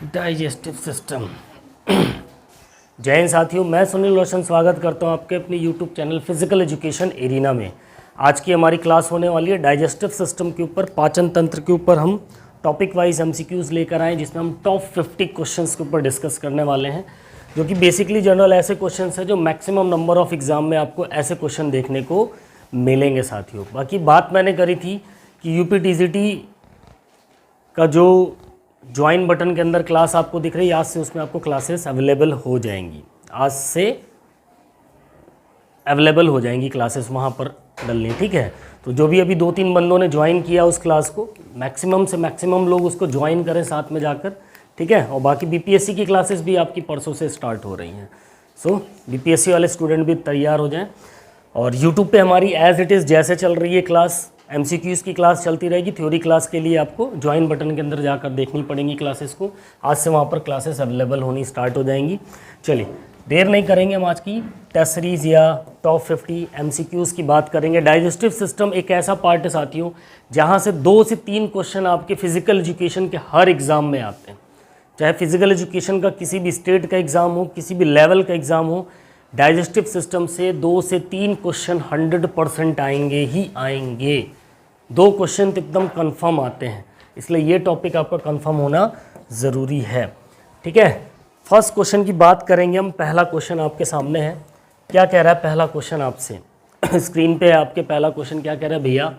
Digestive system. जय हिंद साथियों, मैं सुनील रोशन स्वागत करता हूं आपके अपने YouTube channel physical education arena में। आज की हमारी क्लास होने वाली है डाइजेस्टिव सिस्टम के ऊपर, पाचन तंत्र के ऊपर। हम टॉपिक वाइज एमसीक्यूज लेकर आए जिसमें हम टॉप 50 क्वेश्चंस के ऊपर डिस्कस करने वाले हैं, जो कि बेसिकली जनरल ऐसे क्वेश्चंस हैं जो मैक्सिमम नंबर ऑफ एग्जाम में आपको ऐसे क्वेश्चन देखने को मिलेंगे साथियों। बाकी बात मैंने करी थी कि यूपीटीजीटी का जो ज्वाइन बटन के अंदर क्लास आपको दिख रही है, आज से उसमें आपको क्लासेस अवेलेबल हो जाएंगी। आज से अवेलेबल हो जाएंगी क्लासेस वहाँ पर डलनी, ठीक है। तो जो भी अभी 2-3 बंदों ने ज्वाइन किया उस क्लास को, मैक्सिमम से मैक्सिमम लोग उसको ज्वाइन करें साथ में जाकर, ठीक है। और बाकी बीपीएससी की क्लासेस भी आपकी परसों से स्टार्ट हो रही हैं। सो बीपीएससी वाले स्टूडेंट भी तैयार हो जाएं। और यूट्यूब पे हमारी एज इट इज़ जैसे चल रही है क्लास, एमसीक्यूज़ की क्लास चलती रहेगी। थ्योरी क्लास के लिए आपको ज्वाइन बटन के अंदर जाकर देखनी पड़ेंगी क्लासेस को। आज से वहाँ पर क्लासेस अवेलेबल होनी स्टार्ट हो जाएंगी। चलिए देर नहीं करेंगे, हम आज की टेस्ट सीरीज़ या टॉप 50 एमसीक्यूज़ की बात करेंगे। डाइजेस्टिव सिस्टम एक ऐसा पार्ट है साथियों जहाँ से 2 से 3 क्वेश्चन आपके फिजिकल एजुकेशन के हर एग्ज़ाम में आते हैं। चाहे फिजिकल एजुकेशन का किसी भी स्टेट का एग्ज़ाम हो, किसी भी लेवल का एग्ज़ाम हो, डाइजेस्टिव सिस्टम से 2 से 3 क्वेश्चन 100% आएंगे ही आएंगे। 2 क्वेश्चन तो एकदम कंफर्म आते हैं, इसलिए ये टॉपिक आपका कंफर्म होना ज़रूरी है, ठीक है। फर्स्ट क्वेश्चन की बात करेंगे हम। पहला क्वेश्चन आपके सामने है। क्या कह रहा है पहला क्वेश्चन आपसे? स्क्रीन पे आपके पहला क्वेश्चन क्या कह रहा है भैया?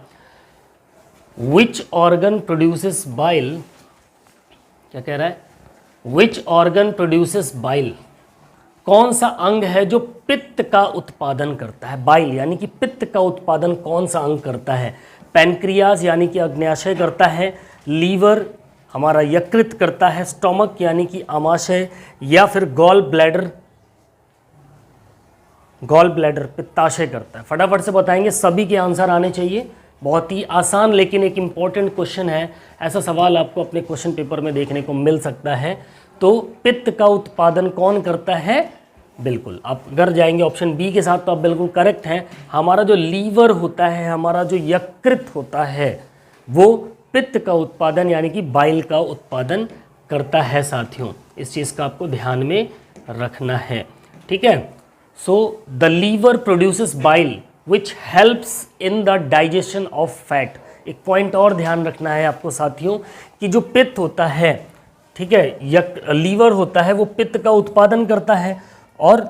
Which organ produces bile. क्या कह रहा है? Which organ produces bile. कौन सा अंग है जो पित्त का उत्पादन करता है? बाइल यानी कि पित्त का उत्पादन कौन सा अंग करता है? पैनक्रियाज यानी कि अग्न्याशय करता है, लीवर हमारा यकृत करता है, स्टोमक यानी कि आमाशय, या फिर गॉल ब्लैडर पित्ताशय करता है? फटाफट से बताएंगे, सभी के आंसर आने चाहिए। बहुत ही आसान लेकिन एक इम्पॉर्टेंट क्वेश्चन है। ऐसा सवाल आपको अपने क्वेश्चन पेपर में देखने को मिल सकता है। तो पित्त का उत्पादन कौन करता है? बिल्कुल आप अगर जाएंगे ऑप्शन बी के साथ तो आप बिल्कुल करेक्ट हैं। हमारा जो लीवर होता है, हमारा जो यकृत होता है, वो पित्त का उत्पादन यानी कि बाइल का उत्पादन करता है साथियों। इस चीज़ का आपको ध्यान में रखना है, ठीक है। So the liver produces bile which helps in the digestion of fat. एक पॉइंट और ध्यान रखना है आपको साथियों कि जो पित्त होता है, ठीक है, लीवर होता है, वो पित्त का उत्पादन करता है। और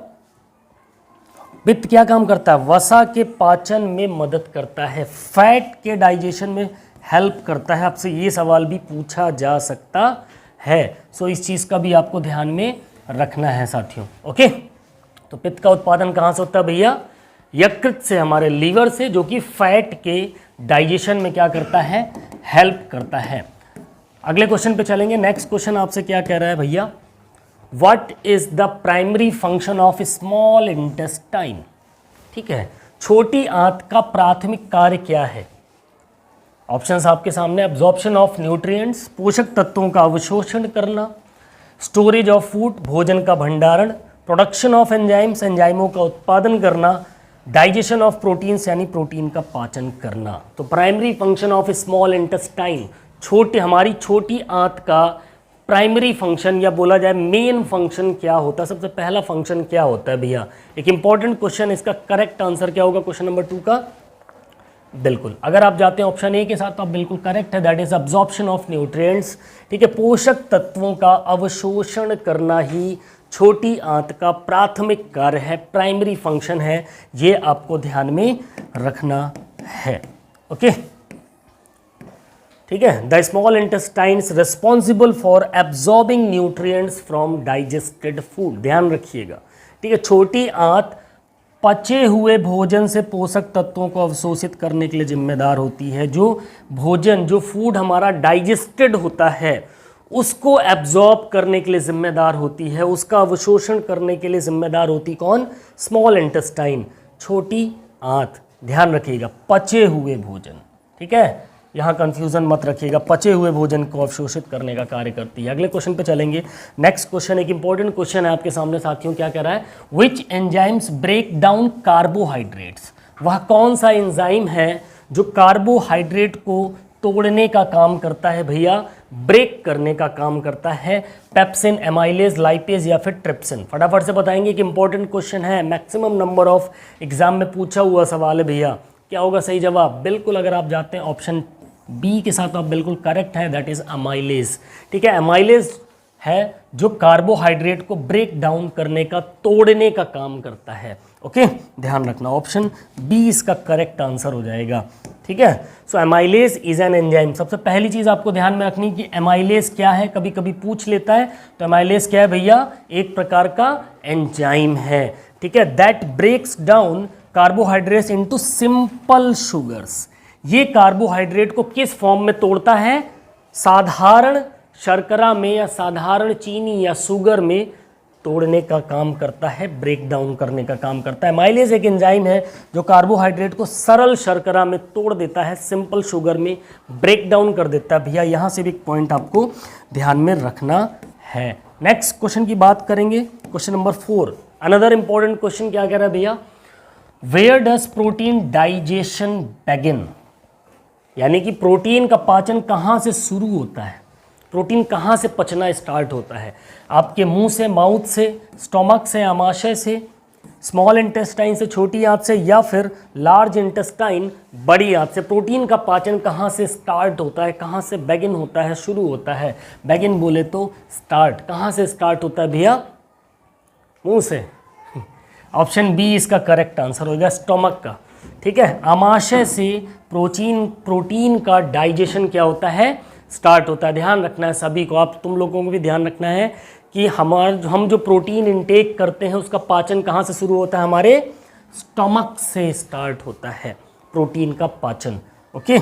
पित्त क्या काम करता है? वसा के पाचन में मदद करता है, फैट के डाइजेशन में हेल्प करता है। आपसे ये सवाल भी पूछा जा सकता है। सो इस चीज़ का भी आपको ध्यान में रखना है साथियों, ओके। तो पित्त का उत्पादन कहाँ से होता है भैया? यकृत से, हमारे लीवर से, जो कि फैट के डाइजेशन में क्या करता है? हेल्प करता है। अगले क्वेश्चन पे चलेंगे। नेक्स्ट क्वेश्चन आपसे क्या कह रहा है भैया? What is the primary function of small intestine? ठीक है, छोटी आंत का प्राथमिक कार्य क्या है? ऑप्शंस आपके सामने। एब्जॉर्प्शन ऑफ न्यूट्रिएंट्स, पोषक तत्वों का अवशोषण करना, स्टोरेज ऑफ फूड, भोजन का भंडारण, प्रोडक्शन ऑफ एंजाइम्स, एंजाइमों का उत्पादन करना, डाइजेशन ऑफ प्रोटीन्स यानी प्रोटीन का पाचन करना। तो primary function of small intestine, हमारी छोटी आंत का प्राइमरी फंक्शन या बोला जाए मेन फंक्शन क्या होता है? सबसे पहला फंक्शन क्या होता है भैया? एक इंपॉर्टेंट क्वेश्चन। इसका करेक्ट आंसर क्या होगा क्वेश्चन नंबर 2 का? बिल्कुल, अगर आप जाते हैं ऑप्शन ए के साथ तो आप बिल्कुल करेक्ट है। That is absorption of nutrients, ठीक है। पोषक तत्वों का अवशोषण करना ही छोटी आंत का प्राथमिक कार्य है, प्राइमरी फंक्शन है। ये आपको ध्यान में रखना है, ओके, ठीक है। The small intestines responsible for absorbing nutrients from digested food. ध्यान रखिएगा, ठीक है। छोटी आंत पचे हुए भोजन से पोषक तत्वों को अवशोषित करने के लिए जिम्मेदार होती है। जो भोजन, जो फूड हमारा डाइजेस्टेड होता है, उसको एब्जॉर्ब करने के लिए जिम्मेदार होती है, उसका अवशोषण करने के लिए जिम्मेदार होती कौन? स्मॉल इंटेस्टाइन, छोटी आंत। ध्यान रखिएगा, पचे हुए भोजन, ठीक है, यहाँ कंफ्यूजन मत रखिएगा। पचे हुए भोजन को अवशोषित करने का कार्य करती है। अगले क्वेश्चन पे चलेंगे। नेक्स्ट क्वेश्चन एक इंपॉर्टेंट क्वेश्चन है आपके सामने साथियों। क्या कह रहा है? विच एंजाइम्स ब्रेक डाउन कार्बोहाइड्रेट्स। वह कौन सा एंजाइम है जो कार्बोहाइड्रेट को तोड़ने का काम करता है भैया, ब्रेक करने का काम करता है? पेप्सिन, एमाइलेज, लाइपेज या फिर ट्रिप्सिन? फटाफट से बताएंगे कि इंपॉर्टेंट क्वेश्चन है, मैक्सिमम नंबर ऑफ एग्जाम में पूछा हुआ सवाल है भैया। क्या होगा सही जवाब? बिल्कुल, अगर आप जाते हैं ऑप्शन बी के साथ, आप बिल्कुल करेक्ट है, दैट इज अमाइलेज। ठीक है, अमाइलेज है जो कार्बोहाइड्रेट को ब्रेक डाउन करने का, तोड़ने का काम करता है। ओके, ध्यान रखना, ऑप्शन बी इसका करेक्ट आंसर हो जाएगा। ठीक है, सो एमाइलेज इज एन एंजाइम। सबसे पहली चीज आपको ध्यान में रखनी कि एमाइलेज क्या है, कभी कभी पूछ लेता है। तो एमाइलेज क्या है भैया? एक प्रकार का एंजाइम है। ठीक है, that breaks down carbohydrates into simple sugars. ये कार्बोहाइड्रेट को किस फॉर्म में तोड़ता है? साधारण शर्करा में या साधारण चीनी या शुगर में तोड़ने का काम करता है, ब्रेक डाउन करने का काम करता है। एमाइलेज एक एंजाइम है जो कार्बोहाइड्रेट को सरल शर्करा में तोड़ देता है, सिंपल शुगर में ब्रेक डाउन कर देता है। भैया यहाँ से भी एक पॉइंट आपको ध्यान में रखना है। नेक्स्ट क्वेश्चन की बात करेंगे, question number 4। Another important question क्या कह रहा है भैया? Where does protein digestion begin? यानी कि प्रोटीन का पाचन कहाँ से शुरू होता है, प्रोटीन कहाँ से पचना स्टार्ट होता है? आपके मुंह से, माउथ से, स्टोमक से, आमाशय से, स्मॉल इंटेस्टाइन से, छोटी आंत से, या फिर लार्ज इंटेस्टाइन, बड़ी आंत से? प्रोटीन का पाचन कहाँ से स्टार्ट होता है, कहाँ से बेगिन होता है, शुरू होता है? बेगिन बोले तो स्टार्ट, कहाँ से स्टार्ट होता है भैया? मुंह से। ऑप्शन बी इसका करेक्ट आंसर होगा, स्टोमक का। ठीक है, आमाशय से प्रोटीन का डाइजेशन क्या होता है? स्टार्ट होता है। ध्यान रखना है सभी को, आप तुम लोगों को भी ध्यान रखना है कि हम जो प्रोटीन इंटेक करते हैं उसका पाचन कहाँ से शुरू होता है? हमारे स्टोमक से स्टार्ट होता है प्रोटीन का पाचन। Okay,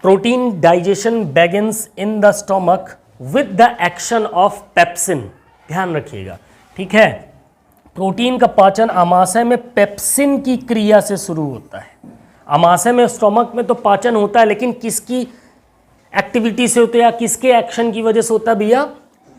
protein digestion begins in the stomach with the action of pepsin. ध्यान रखिएगा, ठीक है, प्रोटीन का पाचन आमाशय में पेप्सिन की क्रिया से शुरू होता है। आमाशय में, स्टोमक में तो पाचन होता है, लेकिन किसकी एक्टिविटी से होता है या किसके एक्शन की वजह से होता है भैया?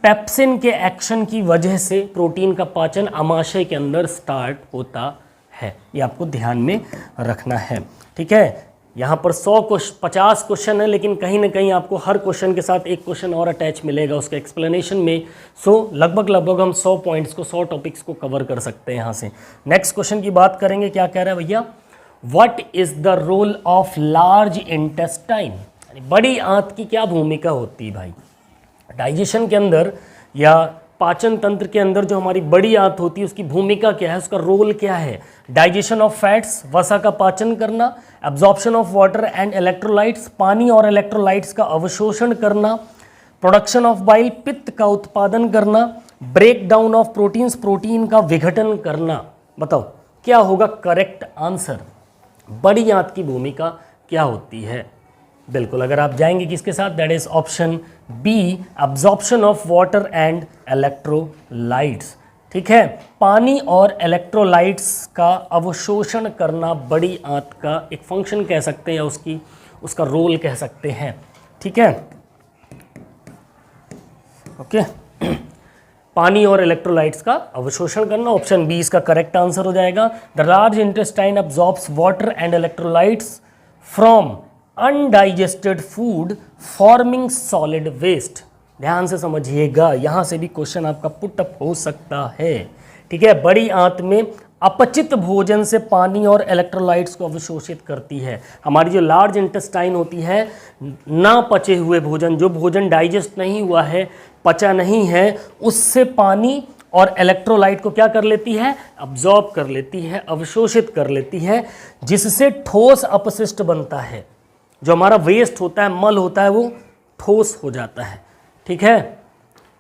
पेप्सिन के एक्शन की वजह से प्रोटीन का पाचन आमाशय के अंदर स्टार्ट होता है। ये आपको ध्यान में रखना है। ठीक है, यहाँ पर 50 क्वेश्चन है, लेकिन कहीं ना कहीं आपको हर क्वेश्चन के साथ एक क्वेश्चन और अटैच मिलेगा उसके एक्सप्लेनेशन में। सो लगभग हम 100 पॉइंट्स को, 100 टॉपिक्स को कवर कर सकते हैं यहाँ से। नेक्स्ट क्वेश्चन की बात करेंगे, क्या कह रहा है भैया? What is the role of large intestine? बड़ी आंत की क्या भूमिका होती है भाई डाइजेशन के अंदर या पाचन तंत्र के अंदर? जो हमारी बड़ी आंत होती है उसकी भूमिका क्या है, उसका रोल क्या है? डाइजेशन ऑफ फैट्स, वसा का पाचन करना, absorption of water and electrolytes, पानी और इलेक्ट्रोलाइट्स का अवशोषण करना, प्रोडक्शन ऑफ बाइल, पित्त का उत्पादन करना, break down of proteins, protein का विघटन करना। बताओ क्या होगा करेक्ट आंसर? बड़ी आंत की भूमिका क्या होती है? बिल्कुल, अगर आप जाएंगे किसके साथ, that is option B, absorption of water and electrolytes. ठीक है, पानी और इलेक्ट्रोलाइट्स का अवशोषण करना बड़ी आंत का एक फंक्शन कह सकते हैं, या उसका रोल कह सकते हैं। ठीक है, ओके, पानी और इलेक्ट्रोलाइट्स का अवशोषण करना, ऑप्शन बी इसका करेक्ट आंसर हो जाएगा। The large intestine absorbs water and electrolytes from undigested food forming solid waste. ध्यान से समझिएगा, यहाँ से भी क्वेश्चन आपका पुटअप हो सकता है। ठीक है, बड़ी आंत में अपचित भोजन से पानी और इलेक्ट्रोलाइट्स को अवशोषित करती है। हमारी जो लार्ज इंटेस्टाइन होती है, ना पचे हुए भोजन, जो भोजन डाइजेस्ट नहीं हुआ है, पचा नहीं है, उससे पानी और इलेक्ट्रोलाइट को क्या कर लेती है? अब्जॉर्ब कर लेती है, अवशोषित कर लेती है, जिससे ठोस अपशिष्ट बनता है। जो हमारा वेस्ट होता है, मल होता है, वो ठोस हो जाता है। ठीक है,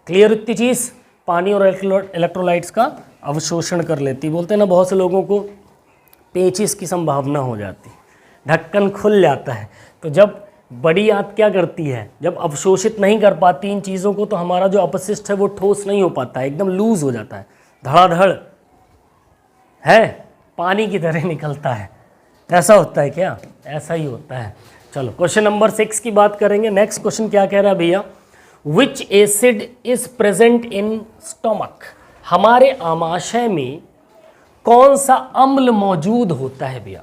क्लियर इतनी चीज़? पानी और इलेक्ट्रोलाइट्स का अवशोषण कर लेती। बोलते हैं ना, बहुत से लोगों को पेचिस की संभावना हो जाती, ढक्कन खुल जाता है। तो जब बड़ी आंत क्या करती है, जब अवशोषित नहीं कर पाती इन चीज़ों को, तो हमारा जो अपशिष्ट है वो ठोस नहीं हो पाता है, एकदम लूज हो जाता है, धड़ाधड़ है, पानी की तरह निकलता है। ऐसा होता है क्या? ऐसा ही होता है। चलो क्वेश्चन नंबर 6 की बात करेंगे। नेक्स्ट क्वेश्चन क्या कह रहा है भैया? विच acid is present in stomach? हमारे आमाशय में कौन सा अम्ल मौजूद होता है भैया?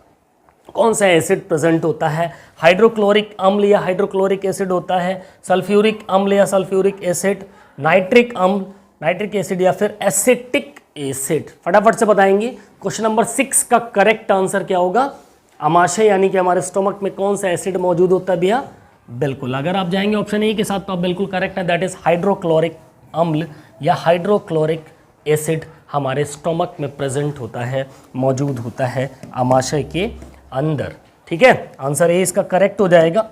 कौन सा एसिड प्रेजेंट होता है? हाइड्रोक्लोरिक अम्ल या हाइड्रोक्लोरिक एसिड होता है, सल्फ्यूरिक अम्ल या सल्फ्यूरिक एसिड, नाइट्रिक अम्ल, नाइट्रिक एसिड, या फिर एसिटिक एसिड? फटाफट से बताएंगे। क्वेश्चन नंबर 6 का करेक्ट आंसर क्या होगा? आमाशय यानी कि हमारे स्टोमक में कौन सा एसिड मौजूद होता है भैया? बिल्कुल, अगर आप जाएंगे ऑप्शन ए के साथ तो आप बिल्कुल करेक्ट है, दैट इज हाइड्रोक्लोरिक अम्ल या हाइड्रोक्लोरिक एसिड हमारे स्टोमक में प्रेजेंट होता है, मौजूद होता है आमाशय के अंदर। ठीक है, आंसर ए इसका करेक्ट हो जाएगा।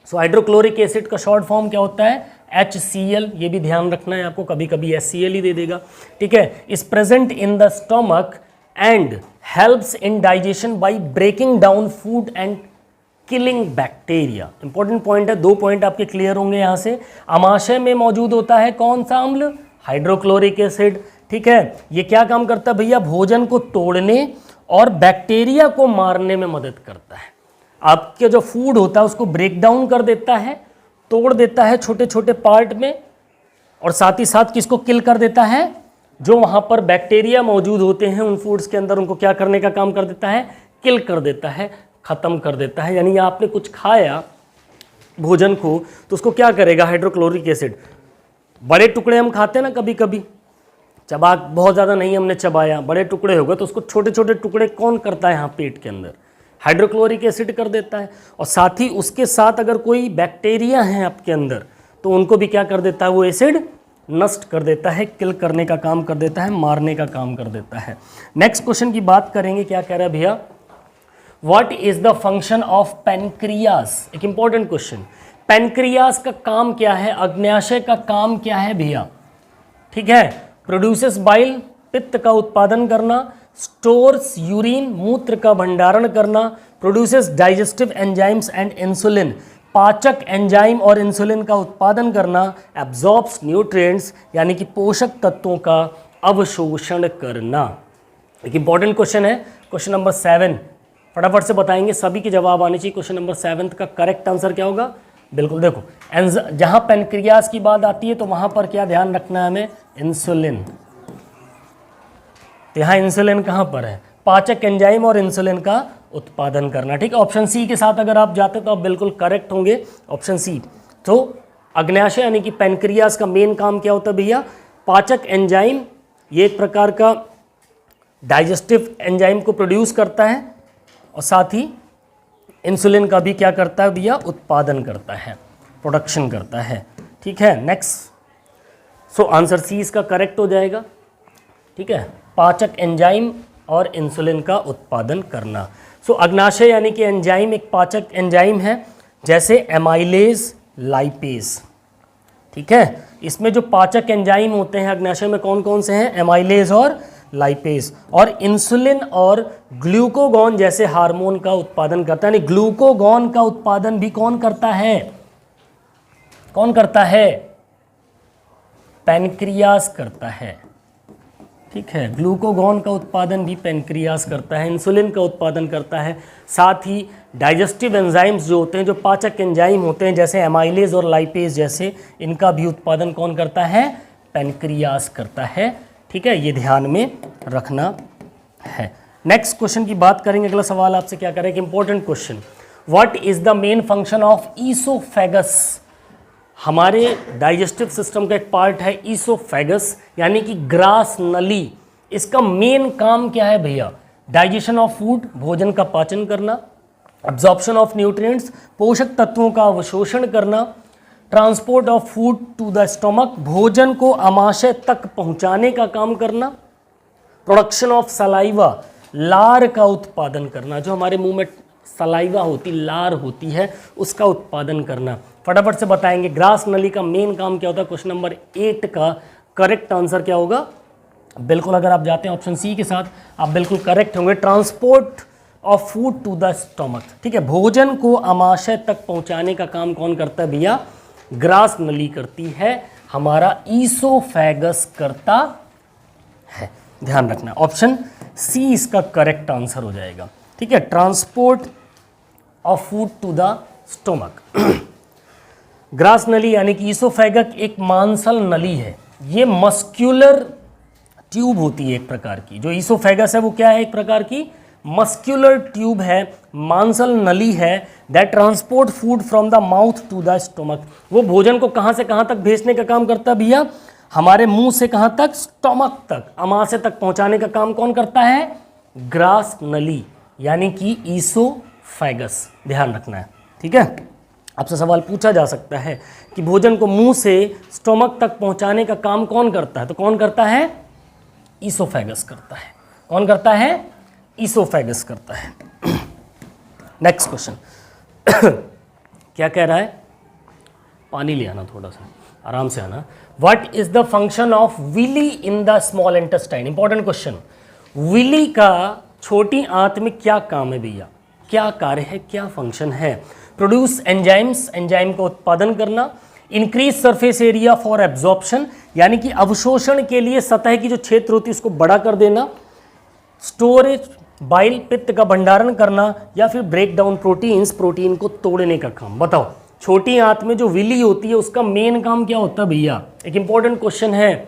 सो हाइड्रोक्लोरिक एसिड का शॉर्ट फॉर्म क्या होता है? HCl। ये भी ध्यान रखना है आपको, कभी कभी HCl ही दे देगा। ठीक है, is present in the stomach and helps in digestion by breaking down food and killing bacteria. Important point है, 2 पॉइंट आपके क्लियर होंगे यहाँ से। आमाशय में मौजूद होता है कौन सा अम्ल? Hydrochloric acid. ठीक है, ये क्या काम करता है भैया? भोजन को तोड़ने और बैक्टीरिया को मारने में मदद करता है। आपके जो फूड होता है उसको ब्रेक डाउन कर देता है, तोड़ देता है छोटे छोटे पार्ट में, और साथ ही साथ किसको किल कर देता है? जो वहाँ पर बैक्टीरिया मौजूद होते हैं उन फूड्स के अंदर, उनको क्या करने का काम कर देता है? किल कर देता है, ख़त्म कर देता है। यानी आपने कुछ खाया भोजन को तो उसको क्या करेगा? हाइड्रोक्लोरिक एसिड, बड़े टुकड़े हम खाते हैं ना कभी कभी, चबा बहुत ज़्यादा नहीं हमने चबाया, बड़े टुकड़े हो गए, तो उसको छोटे छोटे टुकड़े कौन करता है यहाँ पेट के अंदर? हाइड्रोक्लोरिक एसिड कर देता है। और साथ ही उसके साथ अगर कोई बैक्टीरिया हैं आपके अंदर तो उनको भी क्या कर देता है? वो एसिड नष्ट कर देता है, किल करने का काम कर देता है, मारने का काम कर देता है। नेक्स्ट क्वेश्चन की बात करेंगे, क्या कह रहा है भैया? What is the function of pancreas? एक इंपॉर्टेंट क्वेश्चन। पेनक्रियास का काम क्या है? अग्न्याशय का काम क्या है भैया? ठीक है, प्रोड्यूसेस बाइल, पित्त का उत्पादन करना, स्टोर्स यूरिन, मूत्र का भंडारण करना, produces digestive enzymes and insulin, पाचक एंजाइम और इंसुलिन का उत्पादन करना, एब्जॉर्ब्स न्यूट्रिएंट्स यानी कि पोषक तत्वों का अवशोषण करना। एक इंपॉर्टेंट क्वेश्चन है, क्वेश्चन नंबर 7। फटाफट से बताएंगे, सभी के जवाब आने चाहिए। क्वेश्चन नंबर 7 का करेक्ट आंसर क्या होगा? बिल्कुल देखो, जहां पेनक्रियास की बात आती है तो वहां पर क्या ध्यान रखना है हमें? इंसुलिन। तो यहाँ इंसुलिन कहाँ पर है? पाचक एंजाइम और इंसुलिन का उत्पादन करना। ठीक है, ऑप्शन सी के साथ अगर आप जाते तो आप बिल्कुल करेक्ट होंगे, ऑप्शन सी। तो अग्न्याशय यानी कि पेनक्रियास का मेन काम क्या होता है भैया? पाचक एंजाइम, ये एक प्रकार का डाइजेस्टिव एंजाइम को प्रोड्यूस करता है, और साथ ही इंसुलिन का भी क्या करता है भैया? उत्पादन करता है, प्रोडक्शन करता है। ठीक है, नेक्स्ट। सो आंसर सी इसका करेक्ट हो जाएगा। ठीक है, पाचक एंजाइम और इंसुलिन का उत्पादन करना। सो अग्नाशय यानी कि एंजाइम एक पाचक एंजाइम है, जैसे एमाइलेज, लाइपेज। ठीक है, इसमें जो पाचक एंजाइम होते हैं अग्नाशय में कौन कौन से हैं? एमाइलेज और लाइपेज। और इंसुलिन और ग्लूकोगॉन जैसे हार्मोन का उत्पादन करता है। यानी ग्लूकोगॉन का उत्पादन भी कौन करता है? कौन करता है? पेनक्रियास करता है। ठीक है, ग्लूकोगॉन का उत्पादन भी पेनक्रियास करता है, इंसुलिन का उत्पादन करता है। साथ ही डाइजेस्टिव एंजाइम्स जो होते हैं, जो पाचक एंजाइम होते हैं, जैसे एमाइलेज और लाइपेज जैसे, इनका भी उत्पादन कौन करता है? पेनक्रियास करता है। ठीक है, ये ध्यान में रखना है। नेक्स्ट क्वेश्चन की बात करेंगे। अगला सवाल आपसे क्या करें? Important question, what is the main function of oesophagus? हमारे डाइजेस्टिव सिस्टम का एक पार्ट है ईसोफेगस, यानी कि ग्रास नली। इसका मेन काम क्या है भैया? डाइजेशन ऑफ फूड, भोजन का पाचन करना, एब्जॉर्प्शन ऑफ न्यूट्रिएंट्स, पोषक तत्वों का अवशोषण करना, transport of food to the stomach, भोजन को आमाशय तक पहुंचाने का काम करना, प्रोडक्शन ऑफ सलाइवा, लार का उत्पादन करना, जो हमारे मुंह में सलाइवा होती, लार होती है, उसका उत्पादन करना। फटाफट से बताएंगे ग्रास नली का मेन काम क्या होता है? क्वेश्चन नंबर 8 का करेक्ट आंसर क्या होगा? बिल्कुल, अगर आप जाते हैं ऑप्शन सी के साथ आप बिल्कुल करेक्ट होंगे। Transport of food to the stomach. ठीक है, भोजन को आमाशय तक पहुंचाने का काम कौन करता है भैया? ग्रास नली करती है, हमारा ईसोफेगस करता है। ध्यान रखना, ऑप्शन सी इसका करेक्ट आंसर हो जाएगा। ठीक है, transport of food to the stomach. ग्रास नली यानी कि ईसोफेगस एक मांसल नली है, ये मस्क्यूलर ट्यूब होती है एक प्रकार की। जो ईसोफेगस है वो क्या है? एक प्रकार की मस्क्यूलर ट्यूब है, मांसल नली है, that transport food from the mouth to the stomach. वो भोजन को कहाँ से कहाँ तक भेजने का काम करता है भैया? हमारे मुंह से कहाँ तक? स्टोमक तक, अमाशय तक पहुंचाने का काम कौन करता है? ग्रास नली, यानी कि ईसोफेगस। ध्यान रखना है, ठीक है। आपसे सवाल पूछा जा सकता है कि भोजन को मुंह से स्टोमक तक पहुंचाने का काम कौन करता है? तो कौन करता है? ईसोफेगस करता है। कौन करता है? ईसोफेगस करता है। नेक्स्ट क्वेश्चन क्या कह रहा है? पानी ले आना, थोड़ा सा आराम से आना। What is the function of villi in the small intestine? Important question. Villi का छोटी आंत में क्या काम है भैया? क्या कार्य है, क्या फंक्शन है? प्रोड्यूस एंजाइम्स, एंजाइम का उत्पादन करना। Increase surface area for absorption, यानी कि अवशोषण के लिए सतह की जो क्षेत्र होती है उसको बड़ा कर देना। स्टोरेज, बाइल, पित्त का भंडारण करना, या फिर ब्रेक डाउन प्रोटीन्स, प्रोटीन को तोड़ने का काम। बताओ, छोटी आंत में जो विली होती है उसका मेन काम क्या होता है भैया? एक इंपॉर्टेंट क्वेश्चन है।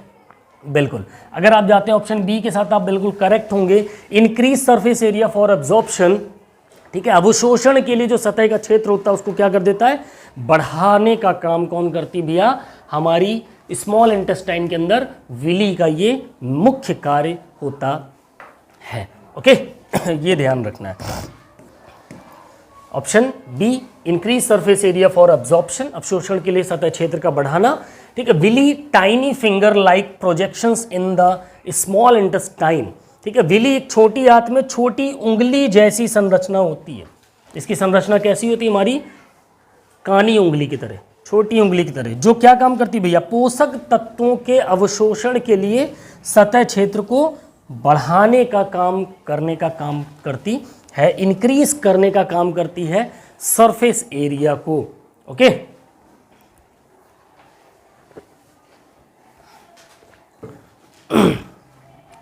बिल्कुल, अगर आप जाते हैं ऑप्शन बी के साथ आप बिल्कुल करेक्ट होंगे। Increase surface area for absorption, ठीक है, अवशोषण के लिए जो सतह का क्षेत्र होता है उसको क्या कर देता है? बढ़ाने का काम कौन करती भैया? हमारी स्मॉल इंटेस्टाइन के अंदर विली का ये मुख्य कार्य होता है। ओके ये ध्यान रखना है। Option B, increase surface area for absorption, अवशोषण के लिए सतह क्षेत्र का बढ़ाना, ठीक है। Villi tiny finger like projections in the small intestine, ठीक है। विली एक छोटी आंत में छोटी उंगली जैसी संरचना होती है। इसकी संरचना कैसी होती है? हमारी कानी उंगली की तरह, छोटी उंगली की तरह, जो क्या काम करती है भैया? पोषक तत्वों के अवशोषण के लिए सतह क्षेत्र को बढ़ाने का काम, करने का काम करती है, इंक्रीज करने का काम करती है सरफेस एरिया को। ओके,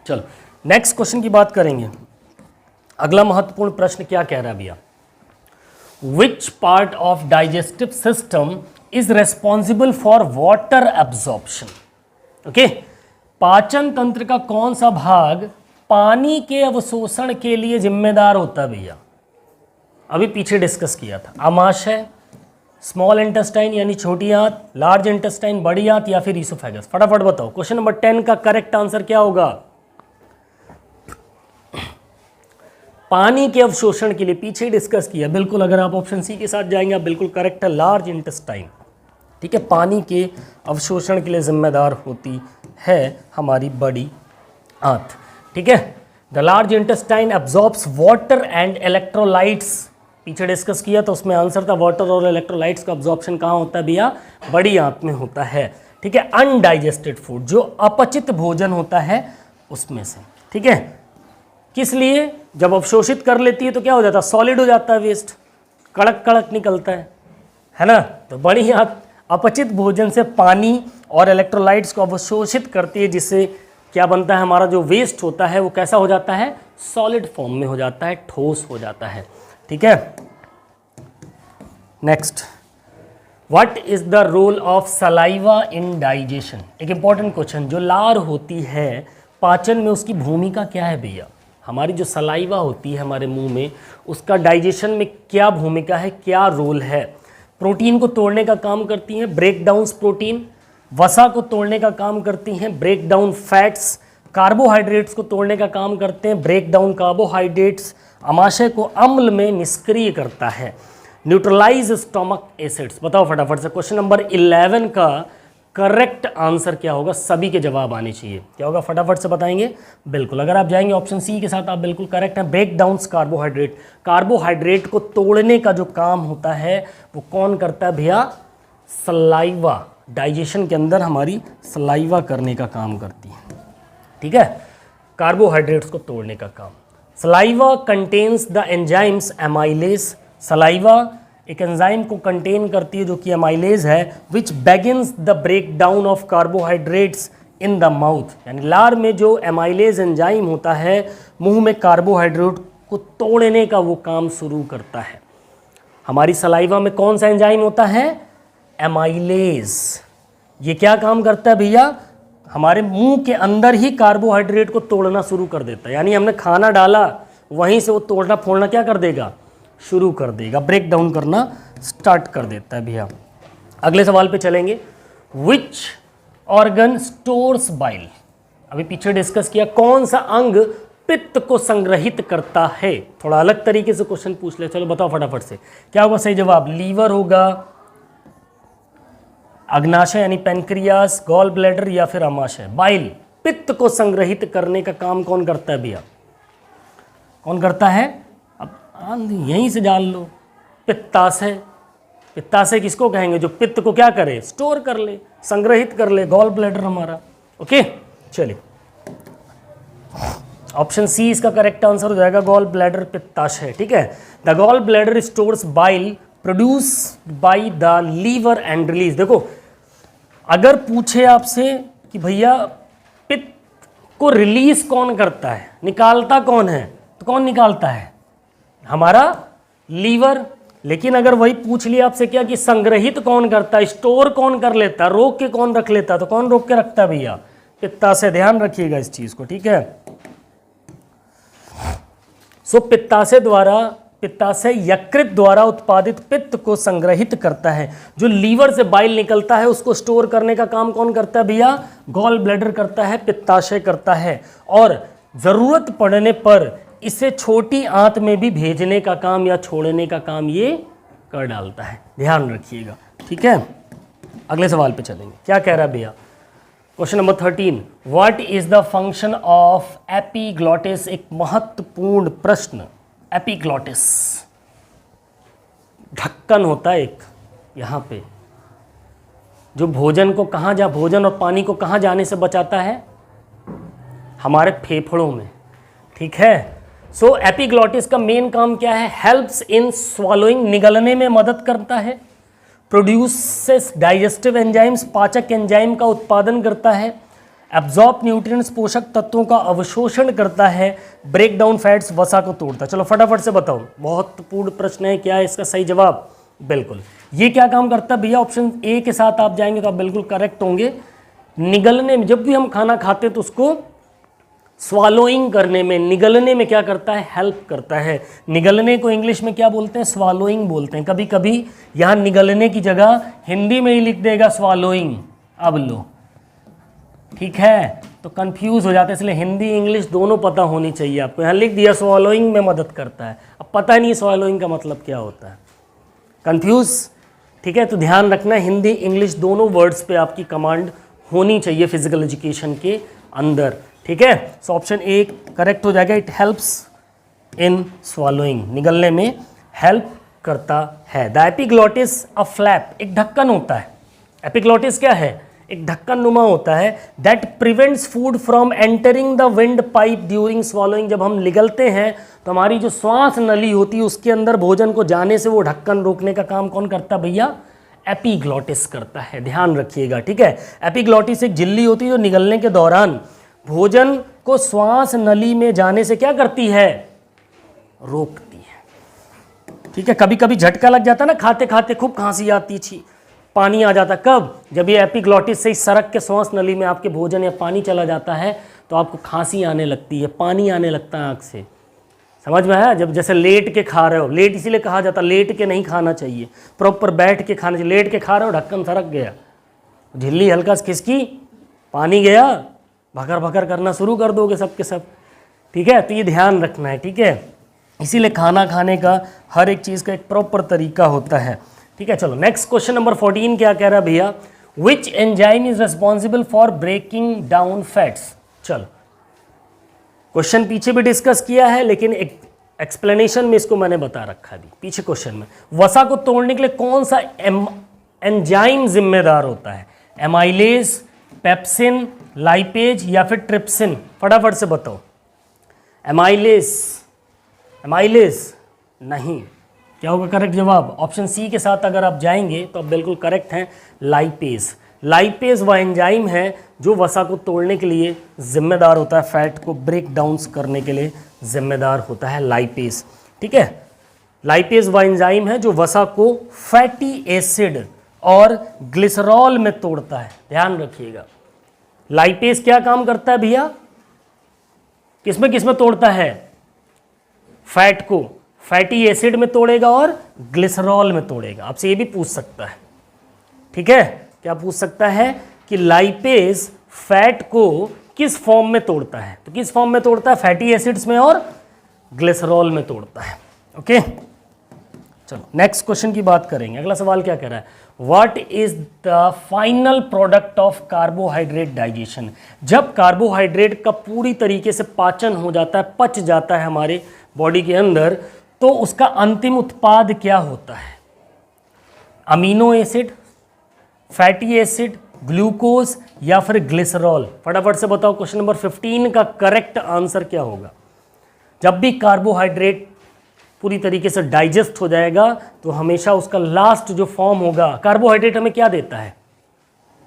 चलो नेक्स्ट क्वेश्चन की बात करेंगे। अगला महत्वपूर्ण प्रश्न क्या कह रहा है भैया? विच part of digestive system is responsible for water absorption? Okay, पाचन तंत्र का कौन सा भाग पानी के अवशोषण के लिए जिम्मेदार होता है भैया? अभी पीछे डिस्कस किया था। आमाशय, स्मॉल इंटेस्टाइन यानी छोटी आंत, लार्ज इंटेस्टाइन बड़ी आंत, या फिर ईसोफेगस? फटाफट बताओ। क्वेश्चन नंबर 10 का करेक्ट आंसर क्या होगा? पानी के अवशोषण के लिए पीछे डिस्कस किया, बिल्कुल। अगर आप ऑप्शन सी के साथ जाएंगे आप बिल्कुल करेक्ट है, लार्ज इंटेस्टाइन, ठीक है। पानी के अवशोषण के लिए जिम्मेदार होती है हमारी बड़ी आंत, ठीक है। The large intestine absorbs water and electrolytes, पीछे डिस्कस किया तो उसमें आंसर था वाटर और इलेक्ट्रोलाइट्स का अब्जॉर्प्शन कहाँ होता है भैया? बड़ी आंत में होता है, ठीक है। अनडाइजेस्टेड फूड, जो अपचित भोजन होता है उसमें से, ठीक है। किस लिए? जब अवशोषित कर लेती है तो क्या हो जाता है? सॉलिड हो जाता है, वेस्ट, कड़क कड़क निकलता है ना। तो बड़ी आंत अपचित भोजन से पानी और इलेक्ट्रोलाइट्स को अवशोषित करती है, जिससे क्या बनता है? हमारा जो वेस्ट होता है वो कैसा हो जाता है? सॉलिड फॉर्म में हो जाता है, ठोस हो जाता है, ठीक है। Next, what is the role of saliva in digestion? एक इंपॉर्टेंट क्वेश्चन। जो लार होती है पाचन में, उसकी भूमिका क्या है भैया? हमारी जो सलाइवा होती है हमारे मुंह में, उसका डाइजेशन में क्या भूमिका है, क्या रोल है? प्रोटीन को तोड़ने का काम करती हैं, ब्रेक डाउन प्रोटीन। वसा को तोड़ने का काम करती हैं, ब्रेक डाउन फैट्स। कार्बोहाइड्रेट्स को तोड़ने का काम करते हैं, ब्रेक डाउन कार्बोहाइड्रेट्स। आमाशय को अम्ल में निष्क्रिय करता है, न्यूट्रलाइज स्टोमक एसिड्स। बताओ फटाफट से, क्वेश्चन नंबर 11 का करेक्ट आंसर क्या होगा? सभी के जवाब आने चाहिए। क्या होगा फटाफट से बताएंगे? बिल्कुल, अगर आप जाएंगे ऑप्शन सी के साथ आप बिल्कुल करेक्ट हैं। ब्रेक डाउन कार्बोहाइड्रेट, कार्बोहाइड्रेट को तोड़ने का जो काम होता है वो कौन करता है भैया? सलाइवा। डाइजेशन के अंदर हमारी सलाइवा करने का काम करती है, ठीक है, कार्बोहाइड्रेट्स को तोड़ने का काम। Saliva contains the enzymes amylase. Saliva एक एंजाइम को कंटेन करती है जो कि एमाइलेज है, which begins the break down of carbohydrates in the mouth. यानी लार में जो एमाइलेज एंजाइम होता है मुंह में कार्बोहाइड्रेट को तोड़ने का वो काम शुरू करता है। हमारी सलाइवा में कौन सा एंजाइम होता है? एमाइलेज। ये क्या काम करता है भैया? हमारे मुंह के अंदर ही कार्बोहाइड्रेट को तोड़ना शुरू कर देता है। यानी हमने खाना डाला, वहीं से वो तोड़ना फोड़ना क्या कर देगा, शुरू कर देगा, ब्रेक डाउन करना स्टार्ट कर देता है भैया। अगले सवाल पे चलेंगे। विच ऑर्गन स्टोर्स बाइल, अभी पीछे डिस्कस किया, कौन सा अंग पित्त को संग्रहित करता है। थोड़ा अलग तरीके से क्वेश्चन पूछ ले, चलो बताओ फटाफट से क्या होगा सही जवाब। लीवर होगा, अग्नाशय यानी पेनक्रियास, गॉल ब्लैडर या फिर अमाशय। बाइल पित्त को संग्रहित करने का काम कौन करता है भैया, कौन करता है, अब यहीं से जान लो, पित्ताशय। पित्ताशय किसको कहेंगे, जो पित्त को क्या करे, स्टोर कर ले, संग्रहित कर ले, गॉल ब्लैडर हमारा। ओके चलिए, ऑप्शन सी इसका करेक्ट आंसर हो जाएगा, गॉल ब्लैडर पित्ताशय। ठीक है, the gall bladder stores bile produced by the liver and release. देखो अगर पूछे आपसे कि भैया पित्त को रिलीज कौन करता है, निकालता कौन है, तो कौन निकालता है, हमारा लीवर। लेकिन अगर वही पूछ लिया आपसे क्या कि संग्रहित कौन करता है, स्टोर कौन कर लेता है, रोक के कौन रख लेता है, तो कौन रोक के रखता है भैया, पित्ताशय। ध्यान रखिएगा इस चीज को। ठीक है, सो पित्ताशय यकृत द्वारा उत्पादित पित्त को संग्रहित करता है। जो लीवर से बाइल निकलता है उसको स्टोर करने का काम कौन करता है भैया, गॉल ब्लैडर करता है, पित्ताशय करता है। और जरूरत पड़ने पर इसे छोटी आंत में भी भेजने का काम या छोड़ने का काम ये कर डालता है। ध्यान रखिएगा। ठीक है, अगले सवाल पे चलेंगे। क्या कह रहा है भैया, question number 13, what is the function of epiglottis. एक महत्वपूर्ण प्रश्न। एपिग्लॉटिस ढक्कन होता है एक यहाँ पे, जो भोजन को कहाँ जा, भोजन और पानी को कहाँ जाने से बचाता है, हमारे फेफड़ों में। ठीक है, सो एपिग्लॉटिस का मेन काम क्या है, हेल्प्स इन स्वॉलोइंग, निगलने में मदद करता है, प्रोड्यूसेस डाइजेस्टिव एंजाइम्स, पाचक एंजाइम का उत्पादन करता है, एब्जॉर्ब न्यूट्रिएंट्स, पोषक तत्वों का अवशोषण करता है, ब्रेक डाउन फैट्स, वसा को तोड़ता है। चलो फटाफट से बताओ, महत्वपूर्ण प्रश्न है, क्या है इसका सही जवाब। बिल्कुल, ये क्या काम करता है भैया, ऑप्शन ए के साथ आप जाएंगे तो आप बिल्कुल करेक्ट होंगे। निगलने में, जब भी हम खाना खाते हैं तो उसको स्वालोइंग करने में, निगलने में क्या करता है, हेल्प करता है। निगलने को इंग्लिश में क्या बोलते हैं, स्वालोइंग बोलते हैं। कभी कभी यहाँ निगलने की जगह हिंदी में ही लिख देगा स्वालोइंग। अब लो, ठीक है, तो कंफ्यूज हो जाते हैं, इसलिए हिंदी इंग्लिश दोनों पता होनी चाहिए आपको। यहाँ लिख दिया स्वालोइंग में मदद करता है, अब पता नहीं स्वालोइंग का मतलब क्या होता है, कंफ्यूज। ठीक है, तो ध्यान रखना, हिंदी इंग्लिश दोनों वर्ड्स पे आपकी कमांड होनी चाहिए फिजिकल एजुकेशन के अंदर। ठीक है, सो ऑप्शन ए करेक्ट हो जाएगा, इट हेल्प्स इन स्वॉलोइंग, निगलने में हेल्प करता है। द एपिग्लॉटिस अ फ्लैप, एक ढक्कन होता है। एपिग्लॉटिस क्या है, एक ढक्कन नुमा होता है, that prevents food from entering the wind pipe during swallowing. जब हम निगलते हैं तो हमारी जो श्वास नली होती है उसके अंदर भोजन को जाने से वो ढक्कन रोकने का काम कौन करता है भैया, एपिग्लॉटिस करता है। ध्यान रखिएगा। ठीक है, एपिग्लॉटिस एक झिल्ली होती है जो निगलने के दौरान भोजन को श्वास नली में जाने से क्या करती है, रोकती है। ठीक है, कभी कभी झटका लग जाता है ना, खाते खाते खूब खांसी आती, छी पानी आ जाता, कब, जब ये एपिग्लॉटिस से सड़क के श्वास नली में आपके भोजन या पानी चला जाता है तो आपको खांसी आने लगती है, पानी आने लगता है आँख से। समझ में आया, जब जैसे लेट के खा रहे हो, लेट इसीलिए कहा जाता है लेट के नहीं खाना चाहिए, प्रॉपर बैठ के खाना चाहिए। लेट के खा रहे हो, ढक्कन सरक गया, झिल्ली हल्का से खिसकी, पानी गया, भकर भकर करना शुरू कर दोगे सब के सब। ठीक है, तो ये ध्यान रखना है। ठीक है, इसीलिए खाना खाने का हर एक चीज़ का एक प्रॉपर तरीका होता है। ठीक है, चलो नेक्स्ट क्वेश्चन नंबर 14 क्या कह रहा है भैया, which enzyme is responsible for breaking down fats. चलो क्वेश्चन पीछे भी डिस्कस किया है, लेकिन एक एक्सप्लेनेशन में इसको मैंने बता रखा भी पीछे क्वेश्चन में। वसा को तोड़ने के लिए कौन सा एंजाइम जिम्मेदार होता है, एमाइलेज, पेप्सिन, लाइपेज या फिर ट्रिप्सिन। फटाफट से बताओ। एमाइलेज, एमाइलेज नहीं, क्या होगा करेक्ट जवाब, ऑप्शन सी के साथ अगर आप जाएंगे तो आप बिल्कुल करेक्ट हैं, लाइपेज। लाइपेज वह एंजाइम है जो वसा को तोड़ने के लिए जिम्मेदार होता है, फैट को ब्रेक डाउन करने के लिए जिम्मेदार होता है लाइपेज। ठीक है, लाइपेज वह एंजाइम है जो वसा को फैटी एसिड और ग्लिसरॉल में तोड़ता है। ध्यान रखिएगा, लाइपेज क्या काम करता है भैया, किसमें किसमें तोड़ता है, फैट को फैटी एसिड में तोड़ेगा और ग्लिसरॉल में तोड़ेगा। आपसे ये भी पूछ सकता है, ठीक है, क्या पूछ सकता है कि लाइपेज फैट को किस फॉर्म में तोड़ता है, तो किस फॉर्म में तोड़ता है, फैटी एसिड्स में और ग्लिसरॉल में तोड़ता है। ओके, चलो नेक्स्ट क्वेश्चन की बात करेंगे। अगला सवाल क्या कह रहा है, what is the final product of carbohydrate digestion. जब कार्बोहाइड्रेट का पूरी तरीके से पाचन हो जाता है, पच जाता है हमारे बॉडी के अंदर, तो उसका अंतिम उत्पाद क्या होता है, amino acid, fatty acid, glucose या फिर ग्लिसरॉल। फटाफट से बताओ क्वेश्चन नंबर 15 का करेक्ट आंसर क्या होगा। जब भी कार्बोहाइड्रेट पूरी तरीके से डाइजेस्ट हो जाएगा तो हमेशा उसका लास्ट जो फॉर्म होगा, कार्बोहाइड्रेट हमें क्या देता है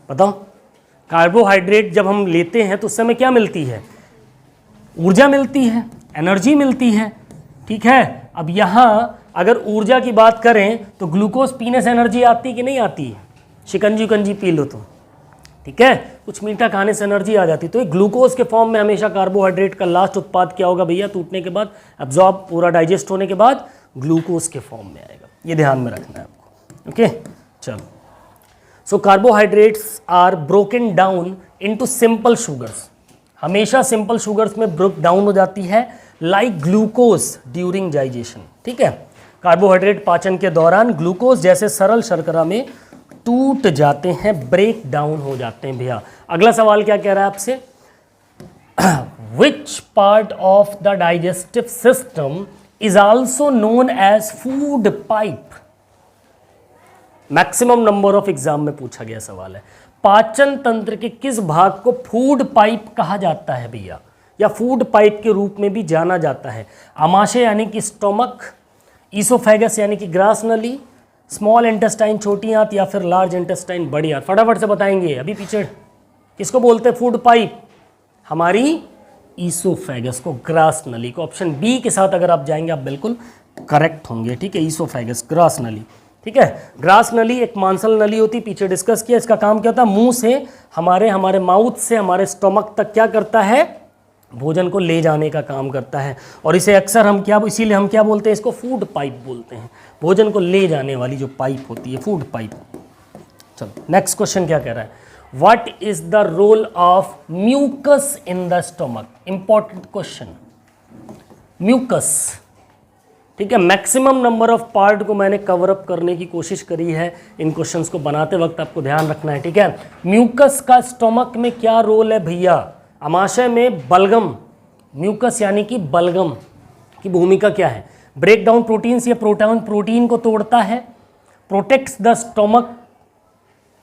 बताओ, कार्बोहाइड्रेट जब हम लेते हैं तो उस समय क्या मिलती है, ऊर्जा मिलती है, एनर्जी मिलती है, ठीक है। अब यहाँ अगर ऊर्जा की बात करें तो ग्लूकोज पीने से एनर्जी आती कि नहीं आती है, शिकंजी पी लो तो, ठीक है, कुछ मीठा खाने से एनर्जी आ जाती। तो ये ग्लूकोज के फॉर्म में हमेशा कार्बोहाइड्रेट का लास्ट उत्पाद क्या होगा भैया, टूटने के बाद, एब्जॉर्ब पूरा डाइजेस्ट होने के बाद ग्लूकोज के फॉर्म में आएगा। ये ध्यान में रखना है आपको। ओके, चलो, so carbohydrates are broken down into simple sugars, हमेशा सिंपल शुगर्स में ब्रोक डाउन हो जाती है, लाइक ग्लूकोज ड्यूरिंग डाइजेशन, ठीक है। कार्बोहाइड्रेट पाचन के दौरान ग्लूकोज जैसे सरल शर्करा में टूट जाते हैं, ब्रेक डाउन हो जाते हैं भैया। अगला सवाल क्या कह रहा है आपसे, which part of the digestive system is also known as food pipe. Maximum number of exam में पूछा गया सवाल है, पाचन तंत्र के किस भाग को फूड पाइप कहा जाता है भैया, या फूड पाइप के रूप में भी जाना जाता है। आमाशय यानी कि स्टोमक, ईसोफेगस यानी कि ग्रास नली, स्मॉल इंटेस्टाइन छोटी आंत, या फिर लार्ज इंटेस्टाइन बड़ी आंत। फटाफट से बताएंगे, अभी पीछे किसको बोलते हैं फूड पाइप, हमारी ईसोफेगस को, ग्रास नली को। ऑप्शन बी के साथ अगर आप जाएंगे आप बिल्कुल करेक्ट होंगे, ठीक है, ईसोफेगस, ग्रास नली, ठीक है। ग्रास नली एक मांसल नली होती, पीछे डिस्कस किया। इसका काम क्या होता है, मुंह से हमारे माउथ से हमारे स्टोमक तक क्या करता है, भोजन को ले जाने का काम करता है। और इसे अक्सर हम क्या, इसीलिए हम क्या बोलते हैं, इसको फूड पाइप बोलते हैं, भोजन को ले जाने वाली जो पाइप होती है, फूड पाइप। चलो नेक्स्ट क्वेश्चन क्या कह रहा है, what is the role of mucus in the stomach. Important question, mucus, ठीक है। मैक्सिमम नंबर ऑफ पार्ट को मैंने कवर अप करने की कोशिश करी है इन क्वेश्चंस को बनाते वक्त, आपको ध्यान रखना है, ठीक है। म्यूकस का स्टोमक में क्या रोल है भैया, आमाशय में बलगम, म्यूकस यानी कि बलगम की भूमिका क्या है, ब्रेक डाउन प्रोटीन्स या प्रोटीन को तोड़ता है, protects the stomach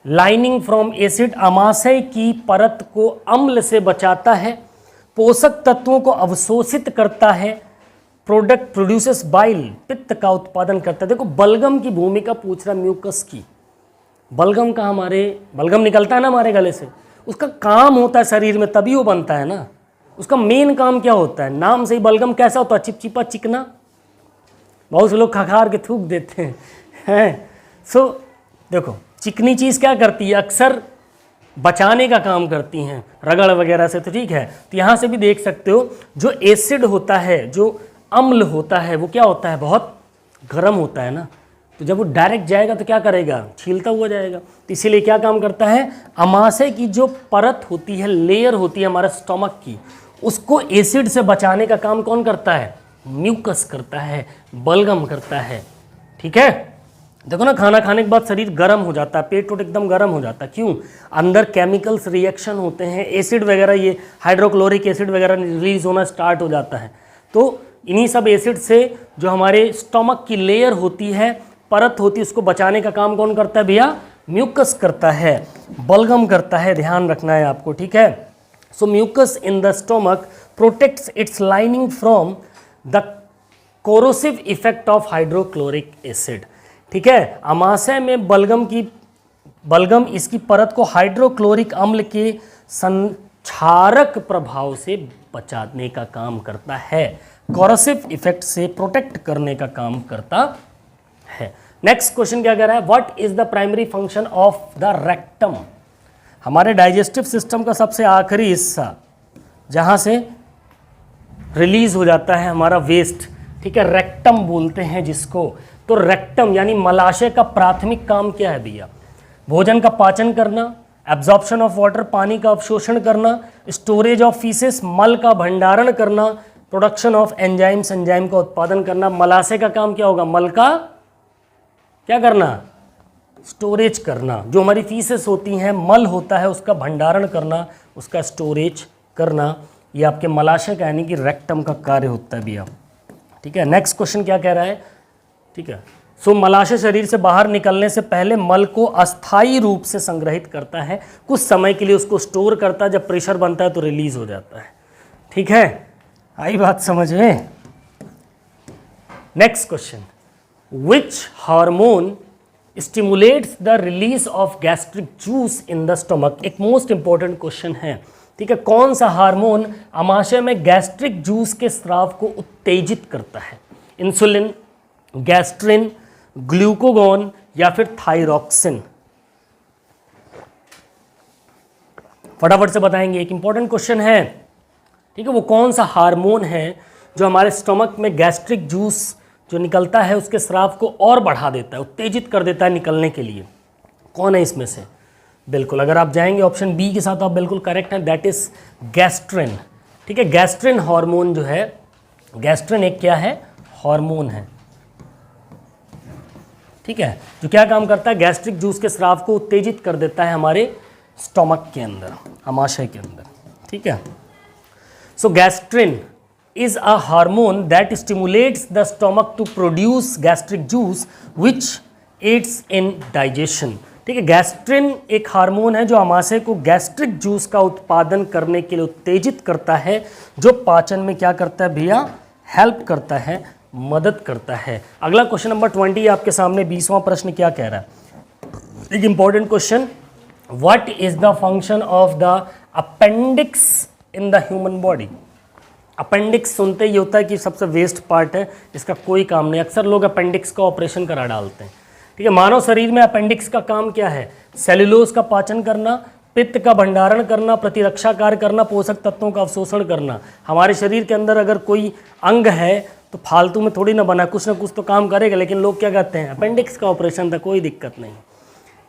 lining from acid, आमाशय की परत को अम्ल से बचाता है, पोषक तत्वों को अवशोषित करता है, प्रोडक्ट प्रोड्यूसेस बाइल, पित्त का उत्पादन करता है। देखो बलगम की भूमिका पूछ रहा म्यूकस की, बलगम का, हमारे बलगम निकलता है ना हमारे गले से, उसका काम होता है शरीर में, तभी वो बनता है ना, उसका मेन काम क्या होता है, नाम से ही बलगम कैसा होता है, चिपचिपा चिकना, बहुत से लोग खखार के थूक देते हैं। सो देखो चिकनी चीज़ क्या करती है, अक्सर बचाने का काम करती हैं रगड़ वगैरह से, तो ठीक है। तो यहाँ से भी देख सकते हो जो एसिड होता है, जो अम्ल होता है, वो क्या होता है, बहुत गर्म होता है ना, तो जब वो डायरेक्ट जाएगा तो क्या करेगा, छीलता हुआ जाएगा। तो इसीलिए क्या काम करता है, आमाशय की जो परत होती है, लेयर होती है हमारे स्टोमक की, उसको एसिड से बचाने का काम कौन करता है, म्यूकस करता है, बलगम करता है, ठीक है। देखो ना, खाना खाने के बाद शरीर गर्म हो जाता है, पेट एकदम गर्म हो जाता है, क्यों, अंदर केमिकल्स रिएक्शन होते हैं, एसिड वगैरह, ये हाइड्रोक्लोरिक एसिड वगैरह रिलीज होना स्टार्ट हो जाता है। तो इन्हीं सब एसिड से जो हमारे स्टोमक की लेयर होती है, परत होती है, उसको बचाने का काम कौन करता है भैया, म्यूकस करता है, बलगम करता है, ध्यान रखना है आपको, ठीक है। So mucus in the stomach protects its lining from the corrosive effect of hydrochloric acid, ठीक है। आमाशय में बलगम इसकी परत को हाइड्रोक्लोरिक अम्ल के संक्षारक प्रभाव से बचाने का काम करता है, कोरोसिव इफेक्ट से प्रोटेक्ट करने का काम करता है। नेक्स्ट क्वेश्चन क्या कह रहा है, what is the primary function of the rectum. हमारे डाइजेस्टिव सिस्टम का सबसे आखिरी हिस्सा, जहां से रिलीज हो जाता है हमारा वेस्ट, ठीक है, रेक्टम बोलते हैं जिसको। तो रेक्टम यानी मलाशय का प्राथमिक काम क्या है भैया? भोजन का पाचन करना, एब्जॉर्प्शन ऑफ वाटर पानी का अवशोषण करना, स्टोरेज ऑफ फीसेस मल का भंडारण करना, प्रोडक्शन ऑफ एंजाइम्स एंजाइम का उत्पादन करना। मलाशय का काम क्या होगा? मल का क्या करना? स्टोरेज करना। जो हमारी फीसेस होती हैं, मल होता है, उसका भंडारण करना, उसका स्टोरेज करना, ये आपके मलाशय का यानी कि रेक्टम का कार्य होता है भैया। ठीक है, नेक्स्ट क्वेश्चन क्या कह रहा है? ठीक है, सो मलाशय शरीर से बाहर निकलने से पहले मल को अस्थायी रूप से संग्रहित करता है, कुछ समय के लिए उसको स्टोर करता है, जब प्रेशर बनता है तो रिलीज हो जाता है। ठीक है, आई बात समझ में? Next question, which hormone stimulates the release of gastric juice in the stomach? एक मोस्ट इंपॉर्टेंट क्वेश्चन है। ठीक है, कौन सा हार्मोन आमाशय में गैस्ट्रिक जूस के स्राव को उत्तेजित करता है? इंसुलिन, गैस्ट्रिन, ग्लूकोगॉन या फिर थायरॉक्सिन? फटाफट से बताएंगे, एक इंपॉर्टेंट क्वेश्चन है। ठीक है, वो कौन सा हार्मोन है जो हमारे स्टमक में गैस्ट्रिक जूस जो निकलता है उसके स्राव को और बढ़ा देता है, उत्तेजित कर देता है निकलने के लिए? कौन है इसमें से? बिल्कुल, अगर आप जाएंगे ऑप्शन बी के साथ, आप बिल्कुल करेक्ट हैं, दैट इज गैस्ट्रिन। ठीक है, गैस्ट्रिन हार्मोन जो है, गैस्ट्रिन एक क्या है? हार्मोन है। ठीक है, जो क्या काम करता है? गैस्ट्रिक जूस के स्राव को उत्तेजित कर देता है हमारे स्टमक के अंदर, आमाशय के अंदर। ठीक है, सो gastrin is a hormone that stimulates the stomach to produce gastric juice which aids in digestion। ठीक है, गैस्ट्रिन एक हार्मोन है जो आमाशय को गैस्ट्रिक जूस का उत्पादन करने के लिए उत्तेजित करता है, जो पाचन में क्या करता है भैया? हेल्प करता है, मदद करता है। अगला क्वेश्चन नंबर 20 आपके सामने, 20वां प्रश्न क्या कह रहा है? एक important question, what is the function of the appendix in the human body? Appendix सुनते ही होता है कि सबसे वेस्ट पार्ट है, इसका कोई काम नहीं। अक्सर लोग अपेंडिक्स का ऑपरेशन करा डालते हैं। ठीक है, मानव शरीर में अपेंडिक्स का काम क्या है? सेल्यूलोज का पाचन करना, पित्त का भंडारण करना, प्रतिरक्षा कार्य करना, पोषक तत्वों का अवशोषण करना। हमारे शरीर के अंदर अगर कोई अंग है तो फालतू में थोड़ी ना बना, कुछ ना कुछ तो काम करेगा, लेकिन लोग क्या कहते हैं? अपेंडिक्स का ऑपरेशन था, कोई दिक्कत नहीं।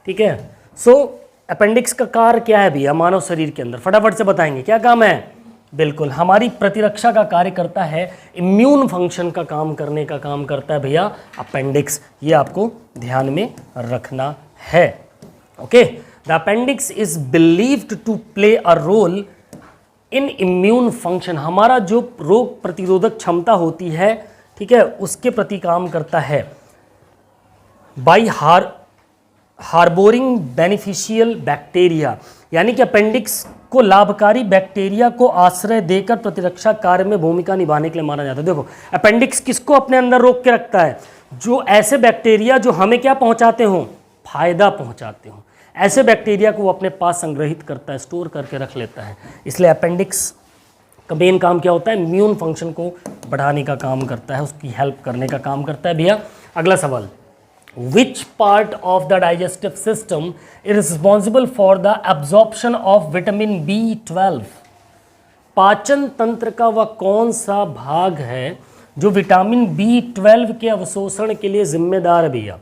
ठीक है, सो अपेंडिक्स का कार्य क्या है भैया मानव शरीर के अंदर? फटाफट से बताएंगे, क्या काम है? बिल्कुल, हमारी प्रतिरक्षा का कार्य करता है, इम्यून फंक्शन का काम करने का काम करता है भैया अपेंडिक्स। ये आपको ध्यान में रखना है। Okay, the appendix is believed to play a role in immune function. हमारा जो रोग प्रतिरोधक क्षमता होती है, ठीक है, उसके प्रति काम करता है। बाई हार्बोरिंग बेनिफिशियल बैक्टीरिया, यानी कि अपेंडिक्स को लाभकारी बैक्टीरिया को आश्रय देकर प्रतिरक्षा कार्य में भूमिका निभाने के लिए माना जाता है। देखो, अपेंडिक्स किसको अपने अंदर रोक के रखता है? जो ऐसे बैक्टीरिया जो हमें क्या पहुंचाते हों? फायदा पहुंचाते हों, ऐसे बैक्टीरिया को वो अपने पास संग्रहित करता है, स्टोर करके रख लेता है। इसलिए अपेंडिक्स का मेन काम क्या होता है? इम्यून फंक्शन को बढ़ाने का काम करता है, उसकी हेल्प करने का काम करता है भैया। अगला सवाल, which part of the digestive system is responsible for the absorption of vitamin B12? पाचन तंत्र का वह कौन सा भाग है जो विटामिन B12 के अवशोषण के लिए जिम्मेदार है भैया?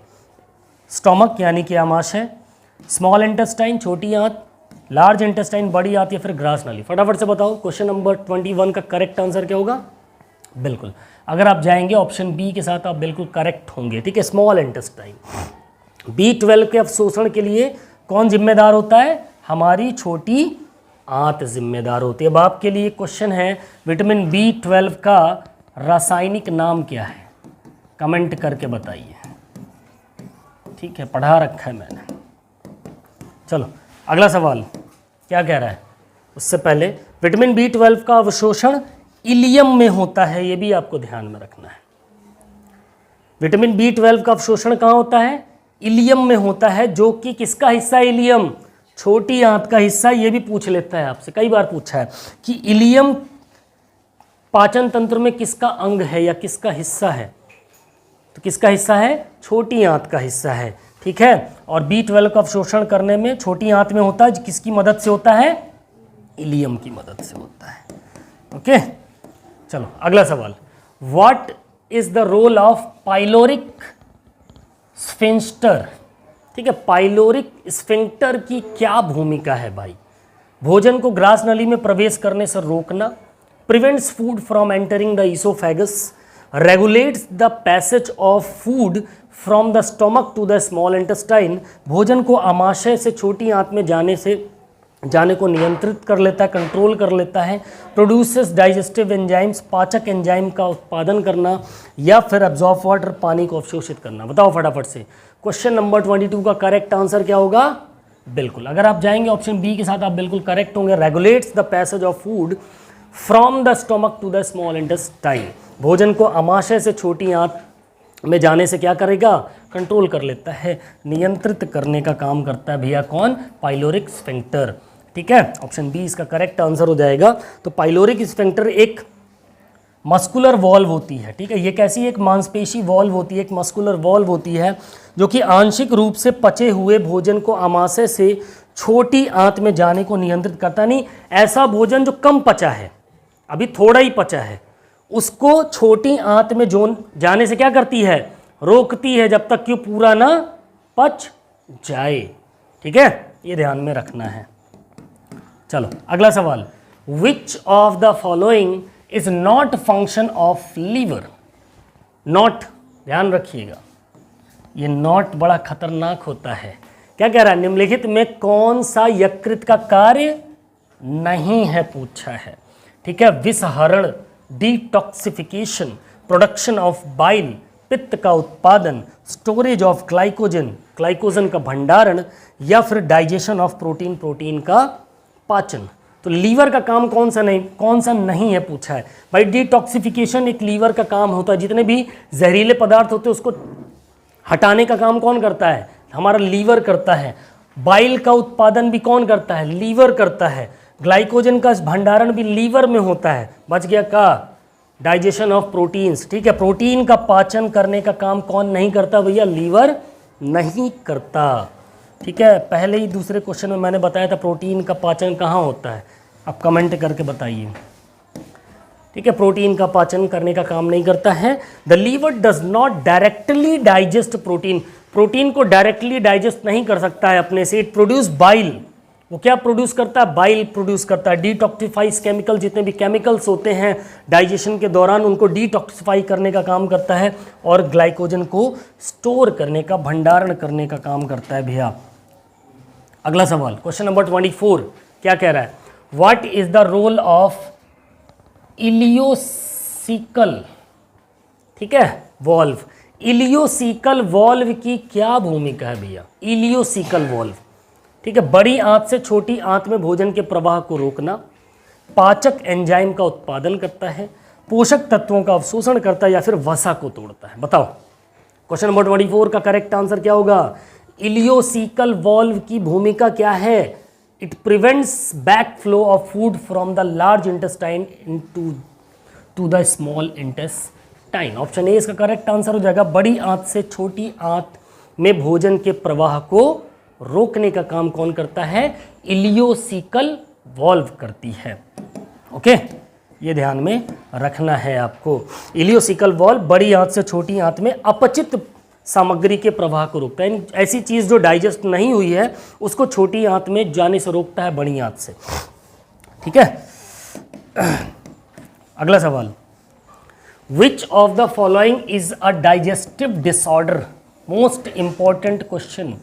स्टोमक यानी कि आमाशय, स्मॉल इंटेस्टाइन छोटी आंत, लार्ज इंटेस्टाइन बड़ी आंत या फिर ग्रास नाली? फटाफट से बताओ, क्वेश्चन नंबर 21 का करेक्ट आंसर क्या होगा? बिल्कुल, अगर आप जाएंगे ऑप्शन बी के साथ आप बिल्कुल करेक्ट होंगे। ठीक है, स्मॉल इंटेस्टाइन। B12 के अवशोषण के लिए कौन जिम्मेदार होता है? हमारी छोटी आंत जिम्मेदार होती है। अब आपके लिए क्वेश्चन है, विटामिन B12 का रासायनिक नाम क्या है? कमेंट करके बताइए। ठीक है, पढ़ा रखा है मैंने। चलो अगला सवाल क्या कह रहा है? उससे पहले, विटामिन B12 का अवशोषण इलियम में होता है, ये भी आपको ध्यान में रखना है। विटामिन B12 का अवशोषण कहाँ होता है? इलियम में होता है, जो कि किसका हिस्सा है? इलियम, छोटी आंत का हिस्सा। ये भी पूछ लेता है आपसे, कई बार पूछा है कि इलियम पाचन तंत्र में किसका अंग है या किसका हिस्सा है? तो किसका हिस्सा है? छोटी आंत का हिस्सा है। ठीक है, और B12 का अवशोषण करने में छोटी आंत में होता है, किसकी मदद से होता है? इलियम की मदद से होता है। ओके, चलो अगला सवाल, what is the role of pyloric sphincter? ठीक है, पाइलोरिक स्फिंक्टर की क्या भूमिका है भाई? भोजन को ग्रास नली में प्रवेश करने से रोकना, prevents food from entering the oesophagus, regulates the passage of food from the stomach to the small intestine, भोजन को आमाशय से छोटी आंत में जाने को नियंत्रित कर लेता है, कंट्रोल कर लेता है, प्रोड्यूसेस डाइजेस्टिव एंजाइम्स, पाचक एंजाइम का उत्पादन करना, या फिर एब्जॉर्ब वाटर, पानी को अवशोषित करना। बताओ फटाफट से, क्वेश्चन नंबर 22 का करेक्ट आंसर क्या होगा? बिल्कुल, अगर आप जाएंगे ऑप्शन बी के साथ आप बिल्कुल करेक्ट होंगे। Regulates the passage of food from the stomach to the small intestine, भोजन को आमाशय से छोटी आंत में जाने से क्या करेगा? कंट्रोल कर लेता है, नियंत्रित करने का काम करता है भैया कौन? Pyloric sphincter. ठीक है, ऑप्शन बी इसका करेक्ट आंसर हो जाएगा। तो पाइलोरिक स्फिंक्टर एक मस्कुलर वॉल्व होती है। ठीक है, ये कैसी एक मांसपेशी वॉल्व होती है, एक मस्कुलर वॉल्व होती है जो कि आंशिक रूप से पचे हुए भोजन को आमाशय से छोटी आंत में जाने को नियंत्रित करता नहीं। ऐसा भोजन जो कम पचा है, अभी थोड़ा ही पचा है, उसको छोटी आंत में जाने से क्या करती है? रोकती है, जब तक कि पूरा ना पच जाए। ठीक है, ये ध्यान में रखना है। चलो अगला सवाल, which of the following is not function of liver? Not, ध्यान रखिएगा, ये नॉट बड़ा खतरनाक होता है। क्या कह रहा है? निम्नलिखित में कौन सा यकृत का कार्य नहीं है, पूछा है। ठीक है, विषहरण, डिटॉक्सिफिकेशन, प्रोडक्शन ऑफ बाइल, पित्त का उत्पादन, स्टोरेज ऑफ ग्लाइकोजन, ग्लाइकोजन का भंडारण, या फिर डाइजेशन ऑफ प्रोटीन, प्रोटीन का पाचन। तो लीवर का काम कौन सा नहीं है, पूछा है भाई। डिटॉक्सिफिकेशन एक लीवर का काम होता है, जितने भी जहरीले पदार्थ होते हैं उसको हटाने का काम कौन करता है? हमारा लीवर करता है। बाइल का उत्पादन भी कौन करता है? लीवर करता है। ग्लाइकोजन का भंडारण भी लीवर में होता है। बच गया का डाइजेशन ऑफ प्रोटीन्स। ठीक है, प्रोटीन का पाचन करने का काम कौन नहीं करता भैया? लीवर नहीं करता। ठीक है, पहले ही दूसरे क्वेश्चन में मैंने बताया था प्रोटीन का पाचन कहाँ होता है, आप कमेंट करके बताइए। ठीक है, प्रोटीन का पाचन करने का काम नहीं करता है। The liver does not directly digest protein, protein को डायरेक्टली डाइजेस्ट नहीं कर सकता है अपने से। इट प्रोड्यूस बाइल, वो क्या प्रोड्यूस करता है? बाइल प्रोड्यूस करता है। डिटॉक्सिफाइज केमिकल, जितने भी केमिकल्स होते हैं डाइजेशन के दौरान उनको डिटॉक्सिफाई करने का काम करता है, और ग्लाइकोजन को स्टोर करने का, भंडारण करने का काम करता है भैया। अगला सवाल, क्वेश्चन नंबर 24 क्या कह रहा है? What is the role of ileocecal, ठीक है, वॉल्व? इलियोसिकल वॉल्व की क्या भूमिका है भैया? इलियोसिकल वॉल्व, ठीक है, बड़ी आंत से छोटी आंत में भोजन के प्रवाह को रोकना, पाचक एंजाइम का उत्पादन करता है, पोषक तत्वों का अवशोषण करता है, या फिर वसा को तोड़ता है? बताओ, क्वेश्चन नंबर 24 का करेक्ट आंसर क्या होगा? इलियोसिकल वॉल्व की भूमिका क्या है? It prevents back flow of food from the large intestine to the small intestine. Option A इसका करेक्ट आंसर हो जाएगा। बड़ी आंत से छोटी आंत में भोजन के प्रवाह को रोकने का काम कौन करता है? इलियोसिकल वॉल्व करती है। ओके, ये ध्यान में रखना है आपको। इलियोसिकल वॉल्व बड़ी आंत से छोटी आंत में अपचित सामग्री के प्रवाह को रोकता है। ऐसी चीज़ जो डाइजेस्ट नहीं हुई है उसको छोटी आंत में जाने से रोकता है बड़ी आंत से। ठीक है, अगला सवाल, which of the following is a digestive disorder? Most important question.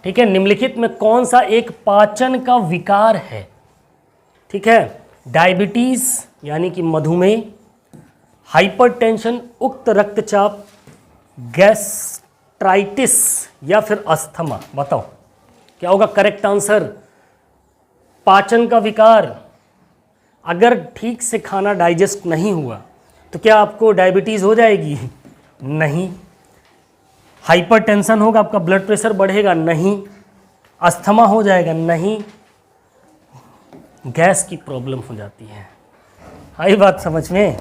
ठीक है, निम्नलिखित में कौन सा एक पाचन का विकार है? ठीक है, डायबिटीज यानी कि मधुमेह, हाइपरटेंशन, उच्च रक्तचाप, गैस्ट्राइटिस, या फिर अस्थमा? बताओ क्या होगा करेक्ट आंसर? पाचन का विकार। अगर ठीक से खाना डाइजेस्ट नहीं हुआ तो क्या आपको डायबिटीज हो जाएगी? नहीं। हाइपरटेंशन होगा, आपका ब्लड प्रेशर बढ़ेगा? नहीं। अस्थमा हो जाएगा? नहीं। गैस की प्रॉब्लम हो जाती है। आई बात समझ में?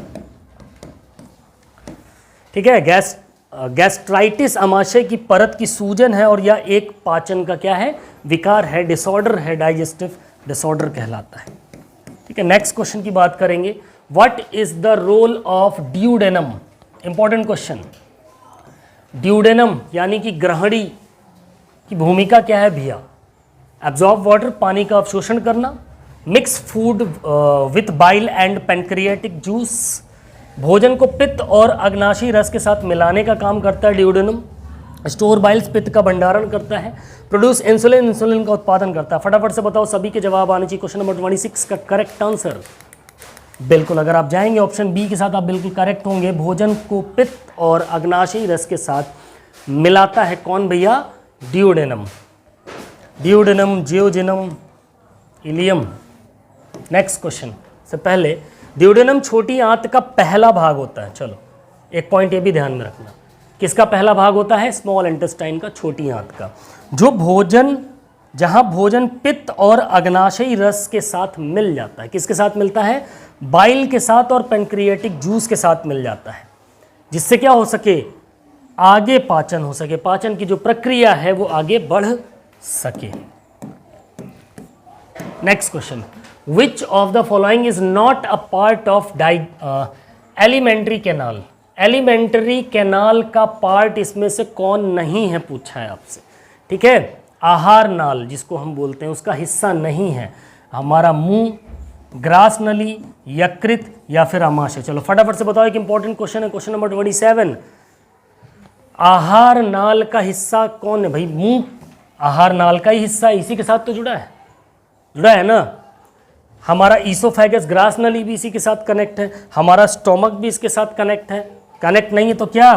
ठीक है, गैस्ट्राइटिस अमाशय की परत की सूजन है और यह एक पाचन का क्या है? विकार है, डिसऑर्डर है, डाइजेस्टिव डिसऑर्डर कहलाता है। ठीक है, नेक्स्ट क्वेश्चन की बात करेंगे। What is the role of duodenum? Important question, duodenum यानी कि ग्रहणी की भूमिका क्या है भैया? एब्जॉर्ब वाटर, पानी का अवशोषण करना, mix food with bile and pancreatic juice, भोजन को पित्त और अग्नाशी रस के साथ मिलाने का काम करता है ड्यूडेनम, स्टोर बाइल्स, पित्त का भंडारण करता है, प्रोड्यूस इंसुलिन, इंसुलिन का उत्पादन करता है। फटाफट से बताओ, सभी के जवाब आने चाहिए। क्वेश्चन नंबर 26 का करेक्ट आंसर बिल्कुल, अगर आप जाएंगे ऑप्शन बी के साथ आप बिल्कुल करेक्ट होंगे। भोजन को पित्त और अग्नाशयी रस के साथ मिलाता है कौन भैया? Duodenum. Duodenum, jejunum, ileum. Next question से पहले, ड्यूडेनम छोटी आंत का पहला भाग होता है। चलो एक पॉइंट ये भी ध्यान में रखना, किसका पहला भाग होता है? स्मॉल इंटेस्टाइन का, छोटी आंत का। जो भोजन, जहां भोजन पित्त और अग्नाशयी रस के साथ मिल जाता है, किसके साथ मिलता है? बाइल के साथ और पैनक्रियाटिक जूस के साथ मिल जाता है, जिससे क्या हो सके? आगे पाचन हो सके, पाचन की जो प्रक्रिया है वो आगे बढ़ सके। Next question, which of the following is not a part of alimentary canal? Alimentary canal का पार्ट इसमें से कौन नहीं है, पूछा है आपसे। ठीक है, आहार नाल जिसको हम बोलते हैं उसका हिस्सा नहीं है हमारा मुंह, ग्रास नली, यकृत या फिर आमाशय। चलो फटाफट से बताओ, एक इंपॉर्टेंट क्वेश्चन है, क्वेश्चन नंबर 27। आहार नाल का हिस्सा कौन है भाई? मुंह आहार नाल का ही हिस्सा है, इसी के साथ तो जुड़ा है ना। हमारा ईसोफेगस, ग्रास नली भी इसी के साथ कनेक्ट है, हमारा स्टोमक भी इसके साथ कनेक्ट है। कनेक्ट नहीं है तो क्या?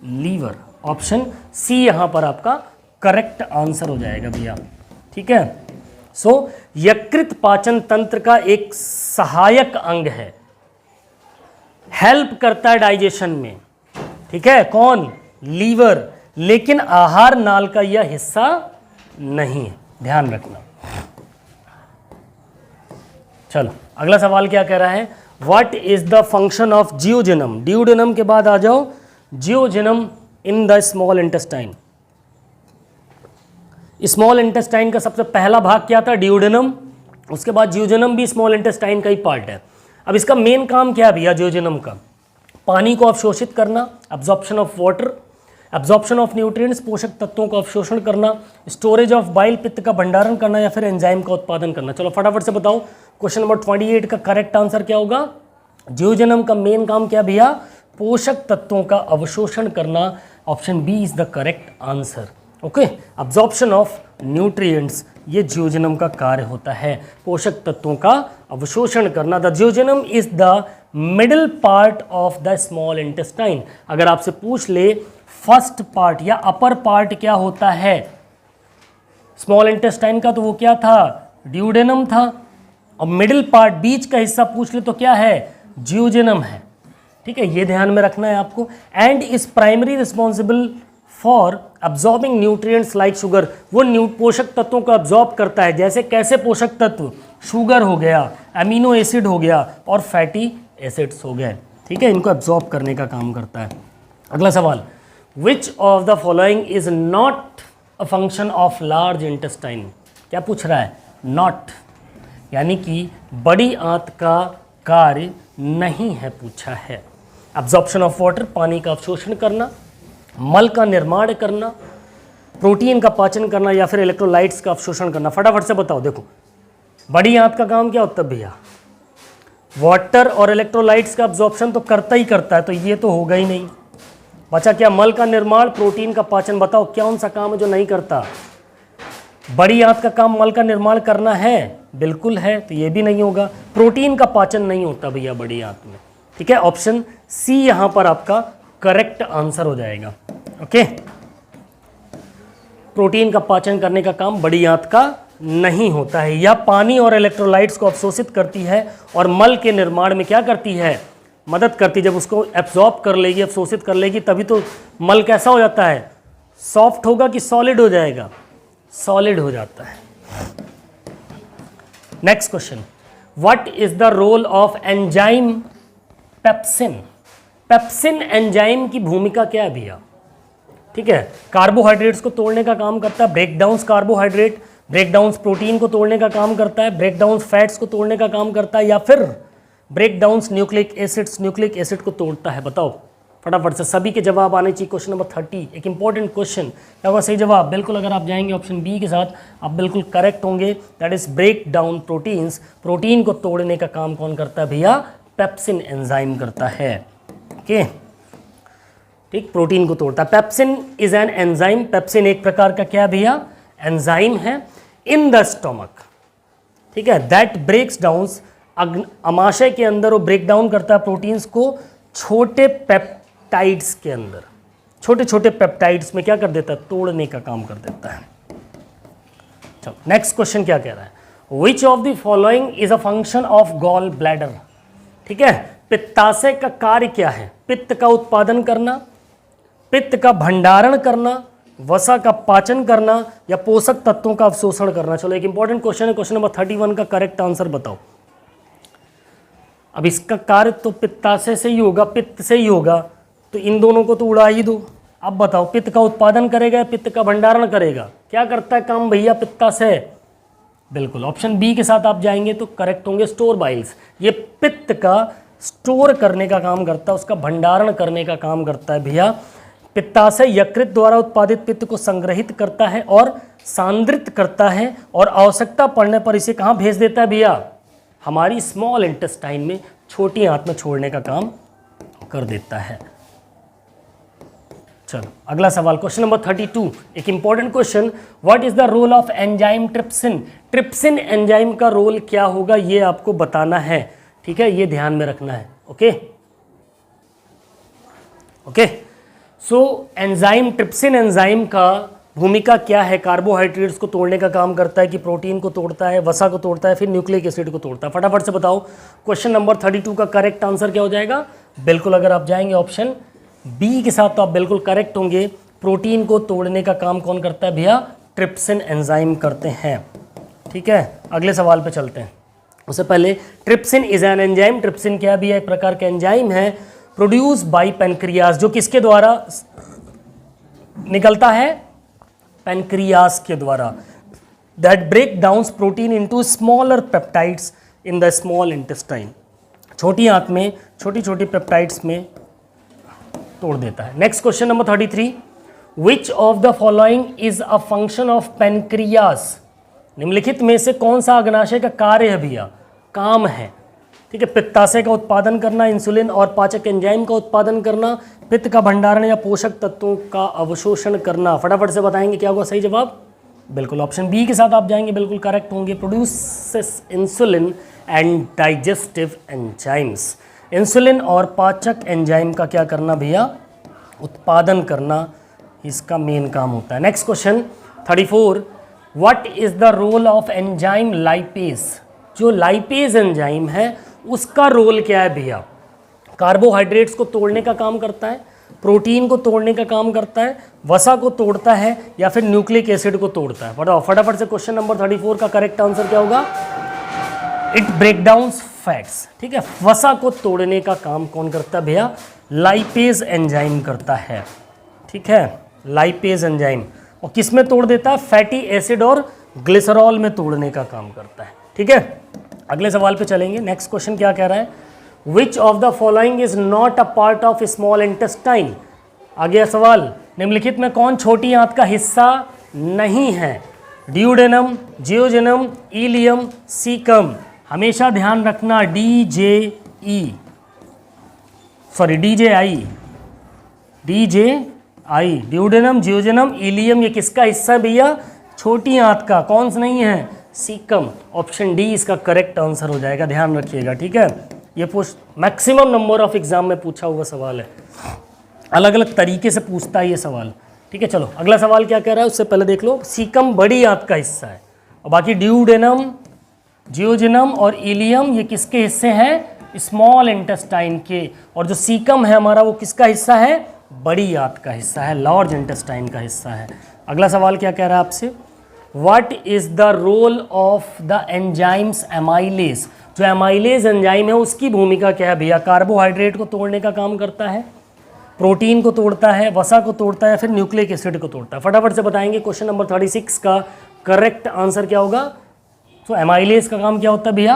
लीवर। ऑप्शन सी यहां पर आपका करेक्ट आंसर हो जाएगा भैया। ठीक है, सो यकृत पाचन तंत्र का एक सहायक अंग है, हेल्प करता है डाइजेशन में। ठीक है, कौन? लीवर। लेकिन आहार नाल का यह हिस्सा नहीं है, ध्यान रखना। चलो अगला सवाल क्या कह रहा है? What is the function of jejunum? Duodenum के बाद आ जाओ, jejunum in the small intestine. Small intestine का सबसे पहला भाग क्या था? ड्यूडेनम। उसके बाद जियोजेनम भी स्मॉल इंटेस्टाइन का ही पार्ट है। अब इसका मेन काम क्या है भैया जियोजेनम का? पानी को अवशोषित करना, absorption of water, absorption of nutrients, पोषक तत्वों का अवशोषण करना, स्टोरेज ऑफ बाइल, पित्त का भंडारण करना या फिर एंजाइम का उत्पादन करना। चलो फटाफट से बताओ, क्वेश्चन नंबर 28 का करेक्ट आंसर क्या होगा? जियोजेनम का मेन काम क्या भैया? पोषक तत्वों का अवशोषण करना। Option B is the correct answer. Okay, absorption of nutrients ये जियोजेनम का कार्य होता है, पोषक तत्वों का अवशोषण करना। The jejunum is the middle part of the small intestine. अगर आपसे पूछ ले फर्स्ट पार्ट या अपर पार्ट क्या होता है स्मॉल इंटेस्टाइन का, तो वो क्या था? ड्यूडेनम था। और मिडिल पार्ट, बीच का हिस्सा पूछ ले तो क्या है? जियोजेनम है। ठीक है, ये ध्यान में रखना है आपको। And is primary responsible for absorbing nutrients like sugar. वो पोषक तत्वों को अब्जॉर्ब करता है, जैसे कैसे पोषक तत्व? शुगर हो गया, अमीनो एसिड हो गया और फैटी एसिड्स हो गए। ठीक है, इनको अब्जॉर्ब करने का काम करता है। अगला सवाल, which of the following is not a function of large intestine? क्या पूछ रहा है? नॉट यानी कि बड़ी आंत का कार्य नहीं है पूछा है। एब्जॉर्प्शन ऑफ वाटर, पानी का अवशोषण करना, मल का निर्माण करना, प्रोटीन का पाचन करना या फिर इलेक्ट्रोलाइट्स का अवशोषण करना। फटाफट से बताओ। देखो बड़ी आंत का काम क्या होता है भैया? वाटर और इलेक्ट्रोलाइट्स का अब्जॉर्प्शन तो करता ही करता है, तो ये तो होगा ही नहीं। बचा क्या? मल का निर्माण, प्रोटीन का पाचन। बताओ कौन सा काम है जो नहीं करता? बड़ी आंत का काम मल का निर्माण करना है, बिल्कुल है, तो ये भी नहीं होगा। प्रोटीन का पाचन नहीं होता भैया बड़ी आंत में। ठीक है, ऑप्शन सी यहां पर आपका करेक्ट आंसर हो जाएगा। ओके, प्रोटीन का पाचन करने का काम बड़ी आंत का नहीं होता है। यह पानी और इलेक्ट्रोलाइट्स को अवशोषित करती है और मल के निर्माण में क्या करती है? मदद करती। जब उसको एब्जॉर्ब कर लेगी, अवशोषित कर लेगी, तभी तो मल कैसा हो जाता है? सॉफ्ट होगा कि सॉलिड हो जाएगा? सॉलिड हो जाता है। Next question, what is the role of enzyme pepsin? Pepsin enzyme की भूमिका क्या है भैया? ठीक है, कार्बोहाइड्रेट्स को तोड़ने का काम करता है, break down carbohydrate, break down protein को तोड़ने का काम करता है, ब्रेक डाउन फैट्स को तोड़ने का काम करता है, या फिर ब्रेक डाउन्स न्यूक्लिक एसिड को तोड़ता है, बताओ फटाफट से, सभी के जवाब आने चाहिए। क्वेश्चन नंबर 30 एक इंपॉर्टेंट क्वेश्चन, क्या होगा सही जवाब? बिल्कुल, अगर आप जाएंगे ऑप्शन बी के साथ आप बिल्कुल करेक्ट होंगे। That is break down proteins. Protein को तोड़ने का काम कौन करता है भैया? पेप्सिन एंजाइम करता है। ओके ठीक, प्रोटीन को तोड़ता है। Pepsin is an enzyme. Pepsin एक प्रकार का क्या भैया? एंजाइम है इन द स्टोमक, ठीक है, दैट ब्रेक्स डाउन, अमाशय के अंदर वो ब्रेक डाउन करता है प्रोटीन्स को छोटे पेप्टाइड्स के अंदर। छोटे छोटे पेप्टाइड्स में क्या कर देता है? तोड़ने का काम कर देता है। चलो नेक्स्ट क्वेश्चन क्या कह रहा है? Which of the following is a function of gall bladder. ठीक है, पित्ताशय का कार्य क्या है? पित्त का उत्पादन करना, पित्त का भंडारण करना, वसा का पाचन करना, या पोषक तत्वों का अवशोषण करना। चलो एक इंपॉर्टेंट क्वेश्चन है, क्वेश्चन नंबर 31 का करेक्ट आंसर बताओ। अब इसका कार्य तो पित्ताशय से ही होगा, पित्त से ही होगा, तो इन दोनों को तो उड़ा ही दो। अब बताओ, पित्त का उत्पादन करेगा, पित्त का भंडारण करेगा? क्या करता है काम भैया पित्ताशय? बिल्कुल ऑप्शन बी के साथ आप जाएंगे तो करेक्ट होंगे, स्टोर बाइल्स। ये पित्त का स्टोर करने का काम करता है, उसका भंडारण करने का काम करता है भैया। पित्ताशय यकृत द्वारा उत्पादित पित्त को संग्रहित करता है और सांद्रित करता है, और आवश्यकता पड़ने पर इसे कहाँ भेज देता है भैया? हमारी स्मॉल इंटेस्टाइन में, छोटी आंत में छोड़ने का काम कर देता है। चलो अगला सवाल, क्वेश्चन नंबर 32 एक important question. What is the role of enzyme trypsin. Trypsin enzyme का रोल क्या होगा ये आपको बताना है, ठीक है, ये ध्यान में रखना है। Okay okay, so enzyme, trypsin enzyme का भूमिका क्या है? कार्बोहाइड्रेट्स को तोड़ने का काम करता है, कि प्रोटीन को तोड़ता है, वसा को तोड़ता है, फिर न्यूक्लिक एसिड को तोड़ता है? फटाफट से बताओ क्वेश्चन नंबर 32 का करेक्ट आंसर क्या हो जाएगा? बिल्कुल, अगर आप जाएंगे ऑप्शन बी के साथ तो आप बिल्कुल करेक्ट होंगे। प्रोटीन को तोड़ने का काम कौन करता है भैया? ट्रिप्सिन एंजाइम करते हैं। ठीक है, अगले सवाल पे चलते हैं। उससे पहले, trypsin is an enzyme. Trypsin क्या भी है? एक प्रकार का एंजाइम है, प्रोड्यूस बाय पेनक्रियास, जो किसके द्वारा निकलता है? पेनक्रियास के द्वारा। That break down protein into smaller peptides in the small intestine. छोटी आंत में छोटी छोटी पेप्टाइड्स में तोड़ देता है। Next question number 33, which of the following is a function of pancreas. निम्नलिखित में से कौन सा अग्नाशय का कार्य है भैया? काम है, ठीक है, पित्ताशय का उत्पादन करना, इंसुलिन और पाचक एंजाइम का उत्पादन करना, पित्त का भंडारण या पोषक तत्वों का अवशोषण करना। फटाफट से बताएंगे क्या होगा सही जवाब? बिल्कुल ऑप्शन बी के साथ आप जाएंगे, बिल्कुल करेक्ट होंगे। Produces insulin and digestive enzymes. Insulin और पाचक एंजाइम का क्या करना भैया? उत्पादन करना, इसका मेन काम होता है। Next question 34, what is the role of enzyme lipase. जो लाइपेज एंजाइम है उसका रोल क्या है भैया? कार्बोहाइड्रेट्स को तोड़ने का काम करता है, प्रोटीन को तोड़ने का काम करता है, वसा को तोड़ता है, या फिर न्यूक्लिक एसिड को तोड़ता है? बताओ फटाफट से, क्वेश्चन नंबर 34 का करेक्ट आंसर क्या होगा? It break down fats. ठीक है, वसा को तोड़ने का काम कौन करता है भैया? लाइपेज एंजाइम करता है। ठीक है, लाइपेज एंजाइम, और किस में तोड़ देता है? फैटी एसिड और ग्लिसरॉल में तोड़ने का काम करता है। ठीक है, अगले सवाल पे चलेंगे। नेक्स्ट क्वेश्चन क्या कह रहा है? Which of the following is not a part of small intestine. आगे सवाल, निम्नलिखित में कौन छोटी आंत का हिस्सा नहीं है? Duodenum, jejunum, ileum, caecum. हमेशा ध्यान रखना, DJI, ड्यूडेनम, जियोजेनम, इलियम, ये किसका हिस्सा है भैया? छोटी आंत का। कौन सा नहीं है? सीकम। ऑप्शन डी इसका करेक्ट आंसर हो जाएगा, ध्यान रखिएगा। ठीक है, ये मैक्सिमम नंबर ऑफ एग्जाम में पूछा हुआ सवाल है, अलग अलग तरीके से पूछता है ये सवाल। ठीक है, चलो अगला सवाल क्या कह रहा है उससे पहले देख लो। सीकम बड़ी आंत का हिस्सा है, और बाकी ड्यूडेनम, जियोजेनम और इलियम ये किसके हिस्से हैं? स्मॉल इंटेस्टाइन के। और जो सीकम है हमारा वो किसका हिस्सा है? बड़ी आंत का हिस्सा है, लार्ज इंटेस्टाइन का हिस्सा है। अगला सवाल क्या कह रहा है आपसे? What is the role of the enzymes amylase. जो एमाइलेज एंजाइम है उसकी भूमिका क्या है भैया? कार्बोहाइड्रेट को तोड़ने का काम करता है, प्रोटीन को तोड़ता है, वसा को तोड़ता है, फिर न्यूक्लिक एसिड को तोड़ता है? फटाफट से बताएंगे क्वेश्चन नंबर 36 का करेक्ट आंसर क्या होगा? तो एमाइलेज का काम क्या होता है भैया?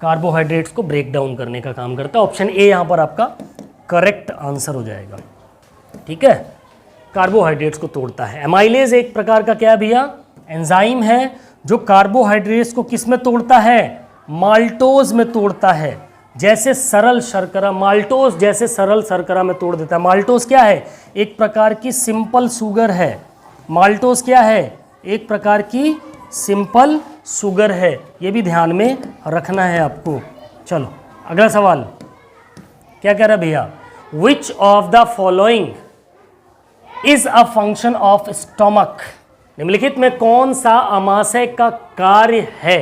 कार्बोहाइड्रेट्स को ब्रेक डाउन करने का काम करता है। ऑप्शन ए यहाँ पर आपका करेक्ट आंसर हो जाएगा। ठीक है, कार्बोहाइड्रेट्स को तोड़ता है। एमाइलेज एक प्रकार का क्या है भैया, एंजाइम है जो कार्बोहाइड्रेट्स को किस में तोड़ता है, माल्टोज में तोड़ता है। जैसे सरल शर्करा, माल्टोज जैसे सरल शर्करा में तोड़ देता है। माल्टोज क्या है, एक प्रकार की सिंपल शुगर है। माल्टोज क्या है, एक प्रकार की सिंपल शुगर है। ये भी ध्यान में रखना है आपको। चलो अगला सवाल क्या कह रहा है भैया, विच of the following is a function of stomach. निम्नलिखित में कौन सा आमाशय का कार्य है।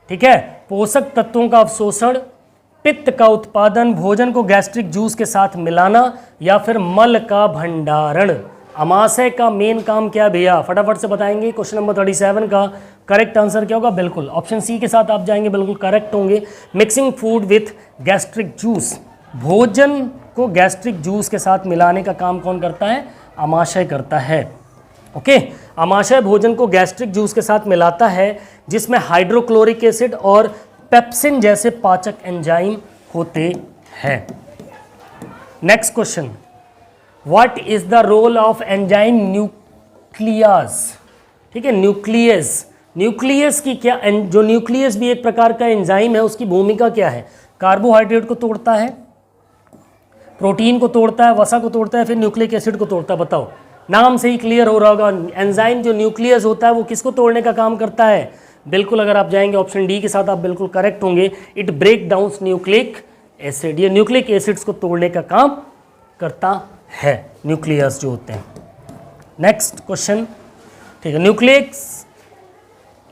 ठीक है, पोषक तत्वों का अवशोषण, पित्त का उत्पादन, भोजन को गैस्ट्रिक जूस के साथ मिलाना, या फिर मल का भंडारण। आमाशय का मेन काम क्या भैया, फटाफट से बताएंगे। क्वेश्चन नंबर 37 का करेक्ट आंसर क्या होगा, बिल्कुल ऑप्शन सी के साथ आप जाएंगे, बिल्कुल करेक्ट होंगे। Mixing food with gastric juice, भोजन को गैस्ट्रिक जूस के साथ मिलाने का काम कौन करता है, आमाशय करता है। ओके, आमाशय भोजन को गैस्ट्रिक जूस के साथ मिलाता है, जिसमें हाइड्रोक्लोरिक एसिड और पेप्सिन जैसे पाचक एंजाइम होते हैं। Next question, what is the role of enzyme nucleus. ठीक है, न्यूक्लियस, न्यूक्लियस की क्या, जो न्यूक्लियस भी एक प्रकार का एंजाइम है, उसकी भूमिका क्या है। कार्बोहाइड्रेट को तोड़ता है, प्रोटीन को तोड़ता है, वसा को तोड़ता है, फिर न्यूक्लिक एसिड को तोड़ता है। बताओ, नाम से ही क्लियर हो रहा होगा, एंजाइम जो न्यूक्लियस होता है वो किसको तोड़ने का काम करता है। बिल्कुल, अगर आप जाएंगे ऑप्शन डी के साथ आप बिल्कुल करेक्ट होंगे। It break down nucleic acid, ये न्यूक्लिक एसिड्स को तोड़ने का काम करता है, न्यूक्लियस जो होते हैं। नेक्स्ट क्वेश्चन, ठीक है, न्यूक्लियस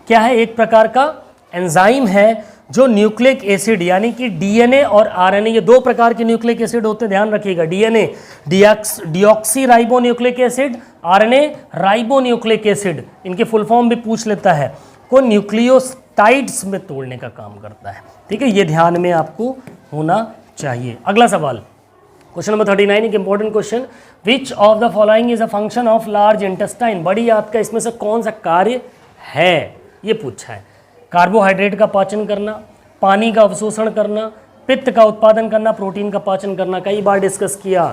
क्या है, एक प्रकार का एंजाइम है जो न्यूक्लिक एसिड यानी कि डीएनए और आरएनए, ये दो प्रकार के न्यूक्लिक एसिड होते हैं, ध्यान रखिएगा। DNA deoxy ribo nucleic acid, RNA ribo nucleic acid, इनके फुल फॉर्म भी पूछ लेता है, को न्यूक्लियोटाइड्स में तोड़ने का काम करता है। ठीक है, ये ध्यान में आपको होना चाहिए। अगला सवाल, क्वेश्चन नंबर 39, एक important question, which of the following is a function of large intestine. बड़ी आंत का इसमें से कौन सा कार्य है, ये पूछा है। कार्बोहाइड्रेट का पाचन करना, पानी का अवशोषण करना, पित्त का उत्पादन करना, प्रोटीन का पाचन करना। कई बार डिस्कस किया।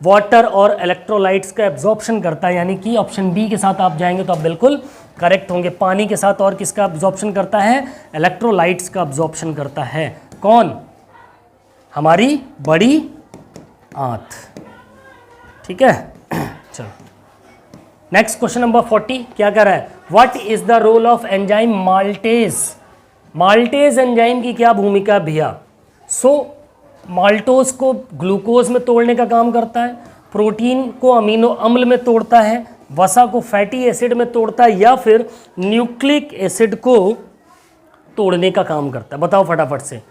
वाटर और इलेक्ट्रोलाइट्स का एब्जॉर्प्शन करता है, यानी कि ऑप्शन बी के साथ आप जाएंगे तो आप बिल्कुल करेक्ट होंगे। पानी के साथ और किसका एब्जॉर्प्शन करता है, इलेक्ट्रोलाइट्स का एब्जॉर्प्शन करता है। कौन, हमारी बड़ी आंत। ठीक है, चलो नेक्स्ट क्वेश्चन नंबर 40 क्या कह रहा है, what is the role of enzyme maltase. Maltase enzyme की क्या भूमिका है भैया। माल्टोज को ग्लूकोज में तोड़ने का काम करता है, प्रोटीन को अमीनो अम्ल में तोड़ता है, वसा को फैटी एसिड में तोड़ता है, या फिर न्यूक्लिक एसिड को तोड़ने का काम करता है। बताओ फटाफट से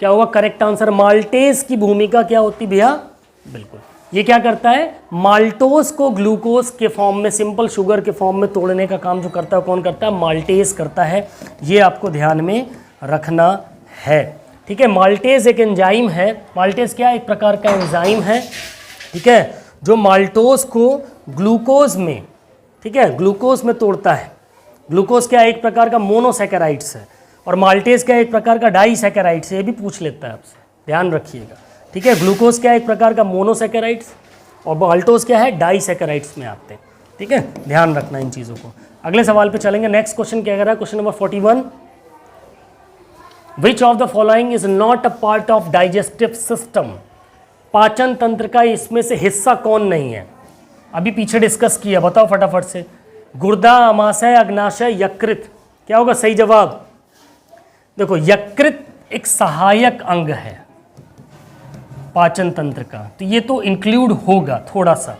क्या होगा करेक्ट आंसर। माल्टेज की भूमिका क्या होती भैया, बिल्कुल ये क्या करता है, माल्टोज को ग्लूकोज के फॉर्म में, सिंपल शुगर के फॉर्म में तोड़ने का काम जो करता है कौन करता है, माल्टेज करता है। ये आपको ध्यान में रखना है। ठीक है, माल्टेज एक एंजाइम है। माल्टेज क्या, एक प्रकार का एंजाइम है, ठीक है, जो माल्टोज को ग्लूकोज में, ठीक है, ग्लूकोज में तोड़ता है। ग्लूकोज क्या एक प्रकार का मोनोसैकेराइड्स है, और माल्टेज क्या एक प्रकार का डाइसैकेराइड्स है। ये भी पूछ लेता है आपसे, ध्यान रखिएगा। ठीक है, ग्लूकोज क्या एक प्रकार का मोनोसैकेराइड्स, और माल्टोज क्या है, डाइसैकेराइड्स में आते हैं। ठीक है, ध्यान रखना इन चीज़ों को। अगले सवाल पे चलेंगे। नेक्स्ट क्वेश्चन क्या कह रहा है, question number 41, which of the following is not a part of digestive system. पाचन तंत्र का इसमें से हिस्सा कौन नहीं है, अभी पीछे डिस्कस किया, बताओ फटाफट से। गुर्दा, अमाशय, अग्नाशय, यकृत। क्या होगा सही जवाब, देखो यकृत एक सहायक अंग है पाचन तंत्र का, तो ये तो इंक्लूड होगा थोड़ा सा,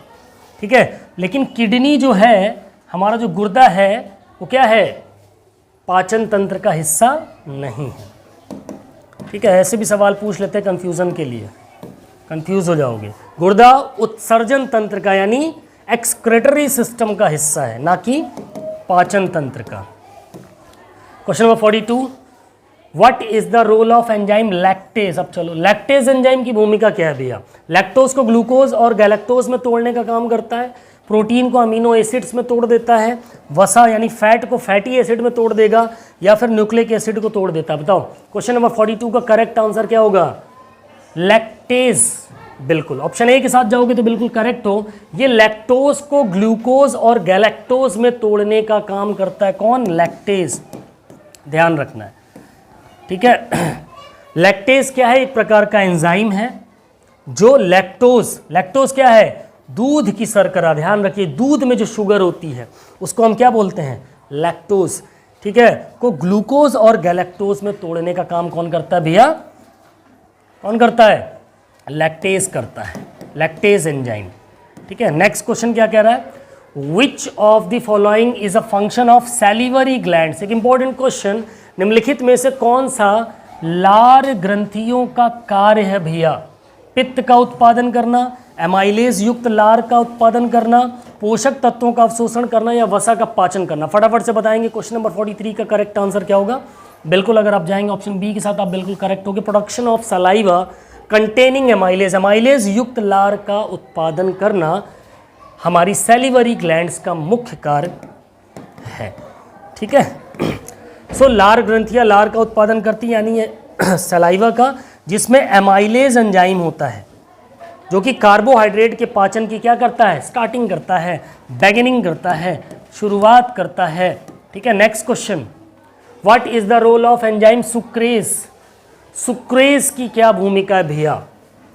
ठीक है। लेकिन किडनी जो है, हमारा जो गुर्दा है, वो क्या है, पाचन तंत्र का हिस्सा नहीं है। ठीक है, ऐसे भी सवाल पूछ लेते हैं कंफ्यूजन के लिए, कंफ्यूज हो जाओगे। गुर्दा उत्सर्जन तंत्र का यानी एक्सक्रेटरी सिस्टम का हिस्सा है, ना कि पाचन तंत्र का। Question number 42, what is the role of enzyme lactase. अब चलो, लैक्टेज एंजाइम की भूमिका क्या है भैया। लैक्टोज को ग्लूकोज और गैलेक्टोज में तोड़ने का काम करता है, प्रोटीन को अमीनो एसिड्स में तोड़ देता है, वसा यानी फैट को फैटी एसिड में तोड़ देगा, या फिर न्यूक्लिक एसिड को तोड़ देता है? बताओ क्वेश्चन नंबर 42 का करेक्ट आंसर क्या होगा? लैक्टेज। बिल्कुल ऑप्शन ए के साथ जाओगे तो बिल्कुल करेक्ट हो। ये लैक्टोज को ग्लूकोज और गैलेक्टोज में तोड़ने का काम करता है। कौन? लैक्टेज। ध्यान रखना है, ठीक है। लैक्टेज क्या है? एक प्रकार का एंजाइम है जो लैक्टोज क्या है? दूध की शर्करा। ध्यान रखिए, दूध में जो शुगर होती है उसको हम क्या बोलते हैं? लैक्टोज, ठीक है। को ग्लूकोज और गैलेक्टोज में तोड़ने का काम कौन करता है भैया? कौन करता है? लैक्टेज करता है, लैक्टेज एंजाइम, ठीक है। नेक्स्ट क्वेश्चन क्या कह रहा है? Which of the following is a function of salivary glands? एक इंपॉर्टेंट क्वेश्चन, निम्नलिखित में से कौन सा लार ग्रंथियों का कार्य है भैया? पित्त का उत्पादन करना, एमाइलेज युक्त लार का उत्पादन करना, पोषक तत्वों का अवशोषण करना, या वसा का पाचन करना? फटाफट से बताएंगे। क्वेश्चन नंबर 43 का करेक्ट आंसर क्या होगा? बिल्कुल अगर आप जाएंगे ऑप्शन बी के साथ आप बिल्कुल करेक्ट होगे। Production of saliva containing amylase, amylase युक्त लार का उत्पादन करना हमारी सैलिवरी ग्लैंड्स का मुख्य कार्य है, ठीक है। सो लार ग्रंथियां लार का उत्पादन करती है, यानी सलाइवा का, जिसमें एमाइलेज एंजाइम होता है जो कि कार्बोहाइड्रेट के पाचन की क्या करता है? स्टार्टिंग करता है, बैगनिंग करता है, शुरुआत करता है, ठीक है। Next question, what is the role of enzyme sucrase? Sucrase की क्या भूमिका है भैया?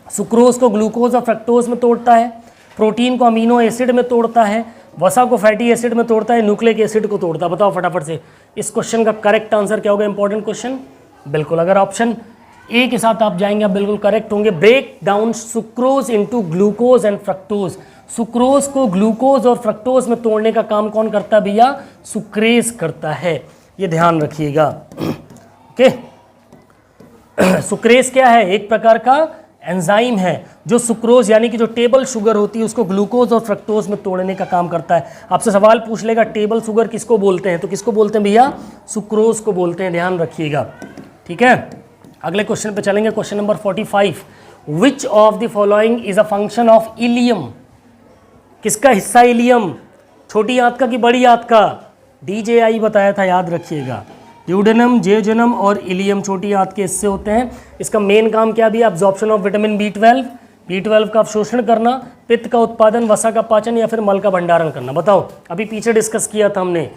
सुक्रोज को ग्लूकोज और फ्रक्टोज में तोड़ता है, प्रोटीन को अमीनो एसिड में तोड़ता है, वसा को फैटी एसिड में तोड़ता है, न्यूक्लिक एसिड को तोड़ता है। बताओ फटाफट से इस क्वेश्चन का करेक्ट आंसर क्या होगा? Important question. बिल्कुल अगर ऑप्शन ए के साथ आप जाएंगे आप बिल्कुल करेक्ट होंगे। Break down sucrose into glucose and fructose. Sucrose को ग्लूकोज और फ्रक्टोज में तोड़ने का काम कौन करता है भैया? सुक्रेज करता है, ये ध्यान रखिएगा, ओके। सुक्रेज क्या है? एक प्रकार का एंजाइम है जो सुक्रोज यानी कि जो टेबल शुगर होती है उसको ग्लूकोज और फ्रक्टोज में तोड़ने का काम करता है। आपसे सवाल पूछ लेगा टेबल शुगर किसको बोलते हैं, तो किसको बोलते हैं भैया? सुक्रोज को बोलते हैं, ध्यान रखिएगा, ठीक है। अगले क्वेश्चन पे चलेंगे। Question number 45, which of the following is a function of ileum? किसका हिस्सा इलियम? छोटी आंत का कि बड़ी आंत का? DJI बताया था, याद रखिएगा। ड्यूडेनम, जेजुनम और इलियम छोटी आंत के हिस्से होते हैं। इसका मेन काम क्या भी? एब्जॉर्प्शन ऑफ विटामिन B12 का अवशोषण करना, पित्त का उत्पादन, वसा का पाचन, या फिर मल का भंडारण करना? बताओ, अभी पीछे डिस्कस किया था हमने।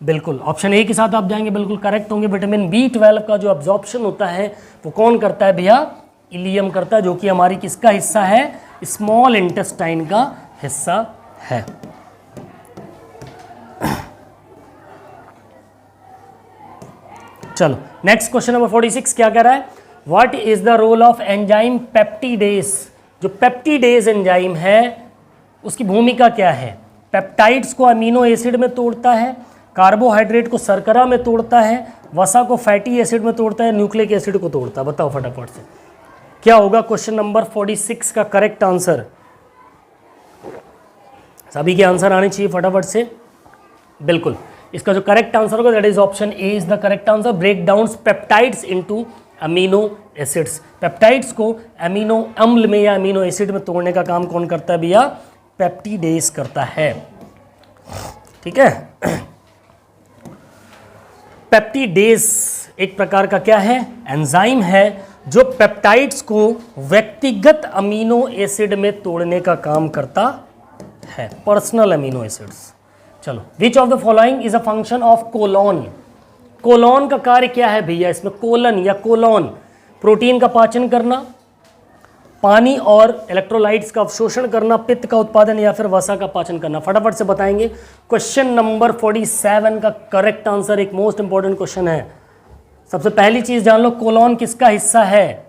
बिल्कुल ऑप्शन ए के साथ आप जाएंगे बिल्कुल करेक्ट होंगे। विटामिन B12 का जो अब्जॉर्प्शन होता है वो कौन करता है भैया? इलियम करता है, जो कि हमारी किसका हिस्सा है? स्मॉल इंटेस्टाइन का हिस्सा है। चलो नेक्स्ट क्वेश्चन नंबर 46 क्या कह रहा है? What is the role of enzyme peptidase? जो पेप्टिडेज एंजाइम है उसकी भूमिका क्या है? पेप्टाइड्स को अमीनो एसिड में तोड़ता है, कार्बोहाइड्रेट को शर्करा में तोड़ता है, वसा को फैटी एसिड में तोड़ता है, न्यूक्लिक एसिड को तोड़ता है। बताओ फटाफट से क्या होगा क्वेश्चन नंबर 46 का करेक्ट आंसर? सभी के आंसर आने चाहिए फटाफट से। बिल्कुल इसका जो करेक्ट आंसर होगा that is option A is the correct answer. Break down peptides into amino acids. Peptides को अमीनो अम्ल में या अमीनो एसिड में तोड़ने का काम कौन करता है भैया? पेप्टिडेज करता है, ठीक है। पेप्टिडेज एक प्रकार का क्या है? एंजाइम है जो पेप्टाइड्स को व्यक्तिगत अमीनो एसिड में तोड़ने का काम करता है, पर्सनल अमीनो एसिड्स। चलो, which of the following is a function of colon? Colon का कार्य क्या है भैया? इसमें कोलन या कोलॉन, प्रोटीन का पाचन करना, पानी और इलेक्ट्रोलाइट्स का अवशोषण करना, पित्त का उत्पादन, या फिर वसा का पाचन करना? फटाफट से बताएंगे। क्वेश्चन नंबर 47 का करेक्ट आंसर एक मोस्ट इंपॉर्टेंट क्वेश्चन है। सबसे पहली चीज जान लो, कोलॉन किसका हिस्सा है?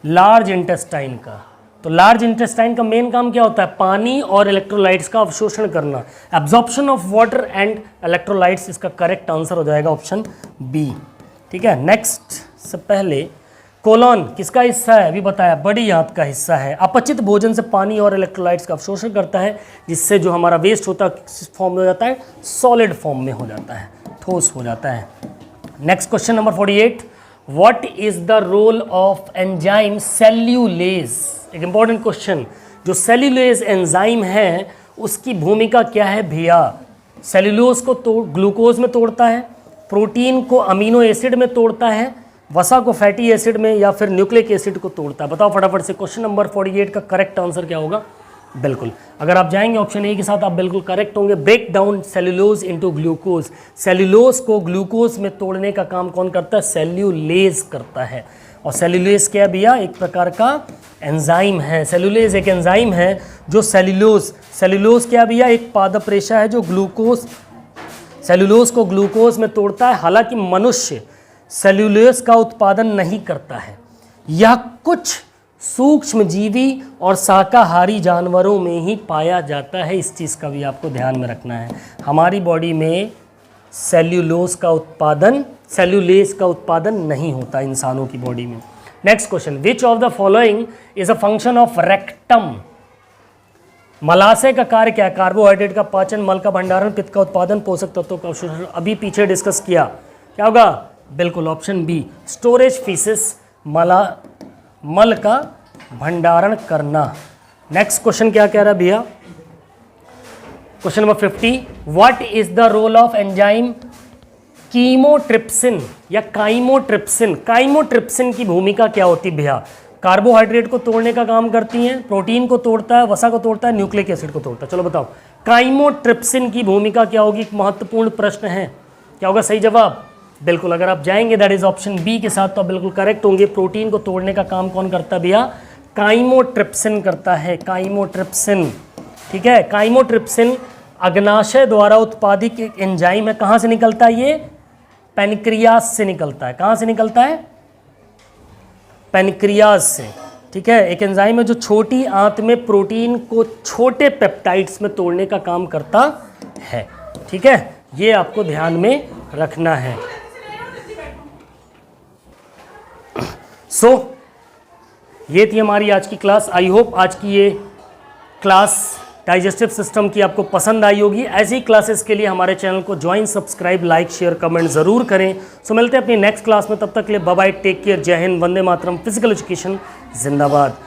लार्ज इंटेस्टाइन का। तो लार्ज इंटेस्टाइन का मेन काम क्या होता है? पानी और इलेक्ट्रोलाइट्स का अवशोषण करना, absorption of water and electrolytes. इसका करेक्ट आंसर हो जाएगा ऑप्शन बी, ठीक है। नेक्स्ट से पहले कोलॉन किसका हिस्सा है? अभी बताया, बड़ी आंत का हिस्सा है। अपचित भोजन से पानी और इलेक्ट्रोलाइट्स का अवशोषण करता है, जिससे जो हमारा वेस्ट होता है किस फॉर्म में हो जाता है? सॉलिड फॉर्म में हो जाता है, ठोस हो जाता है। Next question number 48, what is the role of enzyme cellulase? एक इंपॉर्टेंट क्वेश्चन, जो सेल्यूलोज एंजाइम है उसकी भूमिका क्या है भैया? सेल्यूलोज को ग्लूकोज में तोड़ता है, प्रोटीन को अमीनो एसिड में तोड़ता है, वसा को फैटी एसिड में, या फिर न्यूक्लिक एसिड को तोड़ता है। बताओ फटाफट से, क्वेश्चन नंबर 48 का करेक्ट आंसर क्या होगा? बिल्कुल, अगर आप जाएंगे ऑप्शन ए के साथ आप बिल्कुल करेक्ट होंगे। Break down cellulose into glucose, cellulose को ग्लूकोज में तोड़ने का काम कौन करता है? सेल्यूलेज करता है। और सेल्यूलेज क्या है भैया? एक प्रकार का एंजाइम है। सेल्यूलेज एक एंजाइम है जो सेल्यूलोज क्या भैया? एक पादप रेशा है जो सेल्यूलोज को ग्लूकोज में तोड़ता है। हालांकि मनुष्य सेल्यूलोज का उत्पादन नहीं करता है, यह कुछ सूक्ष्म जीवी और शाकाहारी जानवरों में ही पाया जाता है। इस चीज़ का भी आपको ध्यान में रखना है। हमारी बॉडी में सेल्यूलोज का उत्पादन नहीं होता इंसानों की बॉडी में। Next question, which of the following is a function of rectum? मलाशय का कार्य क्या है? कार्बोहाइड्रेट का पाचन, मल का भंडारण, पित्त का उत्पादन, पोषक तत्वों का अवशोषण। अभी पीछे डिस्कस किया, क्या होगा? बिल्कुल ऑप्शन बी, स्टोरेज फीसिस, मल का भंडारण करना। नेक्स्ट क्वेश्चन क्या कह रहा है भैया? Question number 50, what is the role of enzyme chymotrypsin या काइमोट्रिप्सिन? काइमोट्रिप्सिन की भूमिका क्या होती है भैया? कार्बोहाइड्रेट को तोड़ने का काम करती हैं, प्रोटीन को तोड़ता है, वसा को तोड़ता है, न्यूक्लिक एसिड को तोड़ता है। चलो बताओ काइमोट्रिप्सिन की भूमिका क्या होगी? एक महत्वपूर्ण प्रश्न है, क्या होगा सही जवाब? बिल्कुल, अगर आप जाएंगे दैट इज ऑप्शन बी के साथ तो आप बिल्कुल करेक्ट होंगे। प्रोटीन को तोड़ने का काम कौन करता है भैया? काइमोट्रिप्सिन करता है, काइमोट्रिप्सिन। ठीक है, काइमोट्रिप्सिन अग्नाशय द्वारा उत्पादित एक एंजाइम है। कहाँ से निकलता है ये? पैनक्रियास से निकलता है। कहाँ से निकलता है? पैनक्रियास से। ठीक है, एक एंजाइम है जो छोटी आंत में प्रोटीन को छोटे पेप्टाइड्स में तोड़ने का काम करता है। ठीक है, ये आपको ध्यान में रखना है। ये थी हमारी आज की क्लास। आई होप आज की ये क्लास डाइजेस्टिव सिस्टम की आपको पसंद आई होगी। ऐसी क्लासेस के लिए हमारे चैनल को join, subscribe, like, share, comment ज़रूर करें। मिलते हैं अपनी नेक्स्ट क्लास में, तब तक के लिए बाय बाय, टेक केयर, जय हिंद, वंदे मातरम, फिजिकल एजुकेशन जिंदाबाद।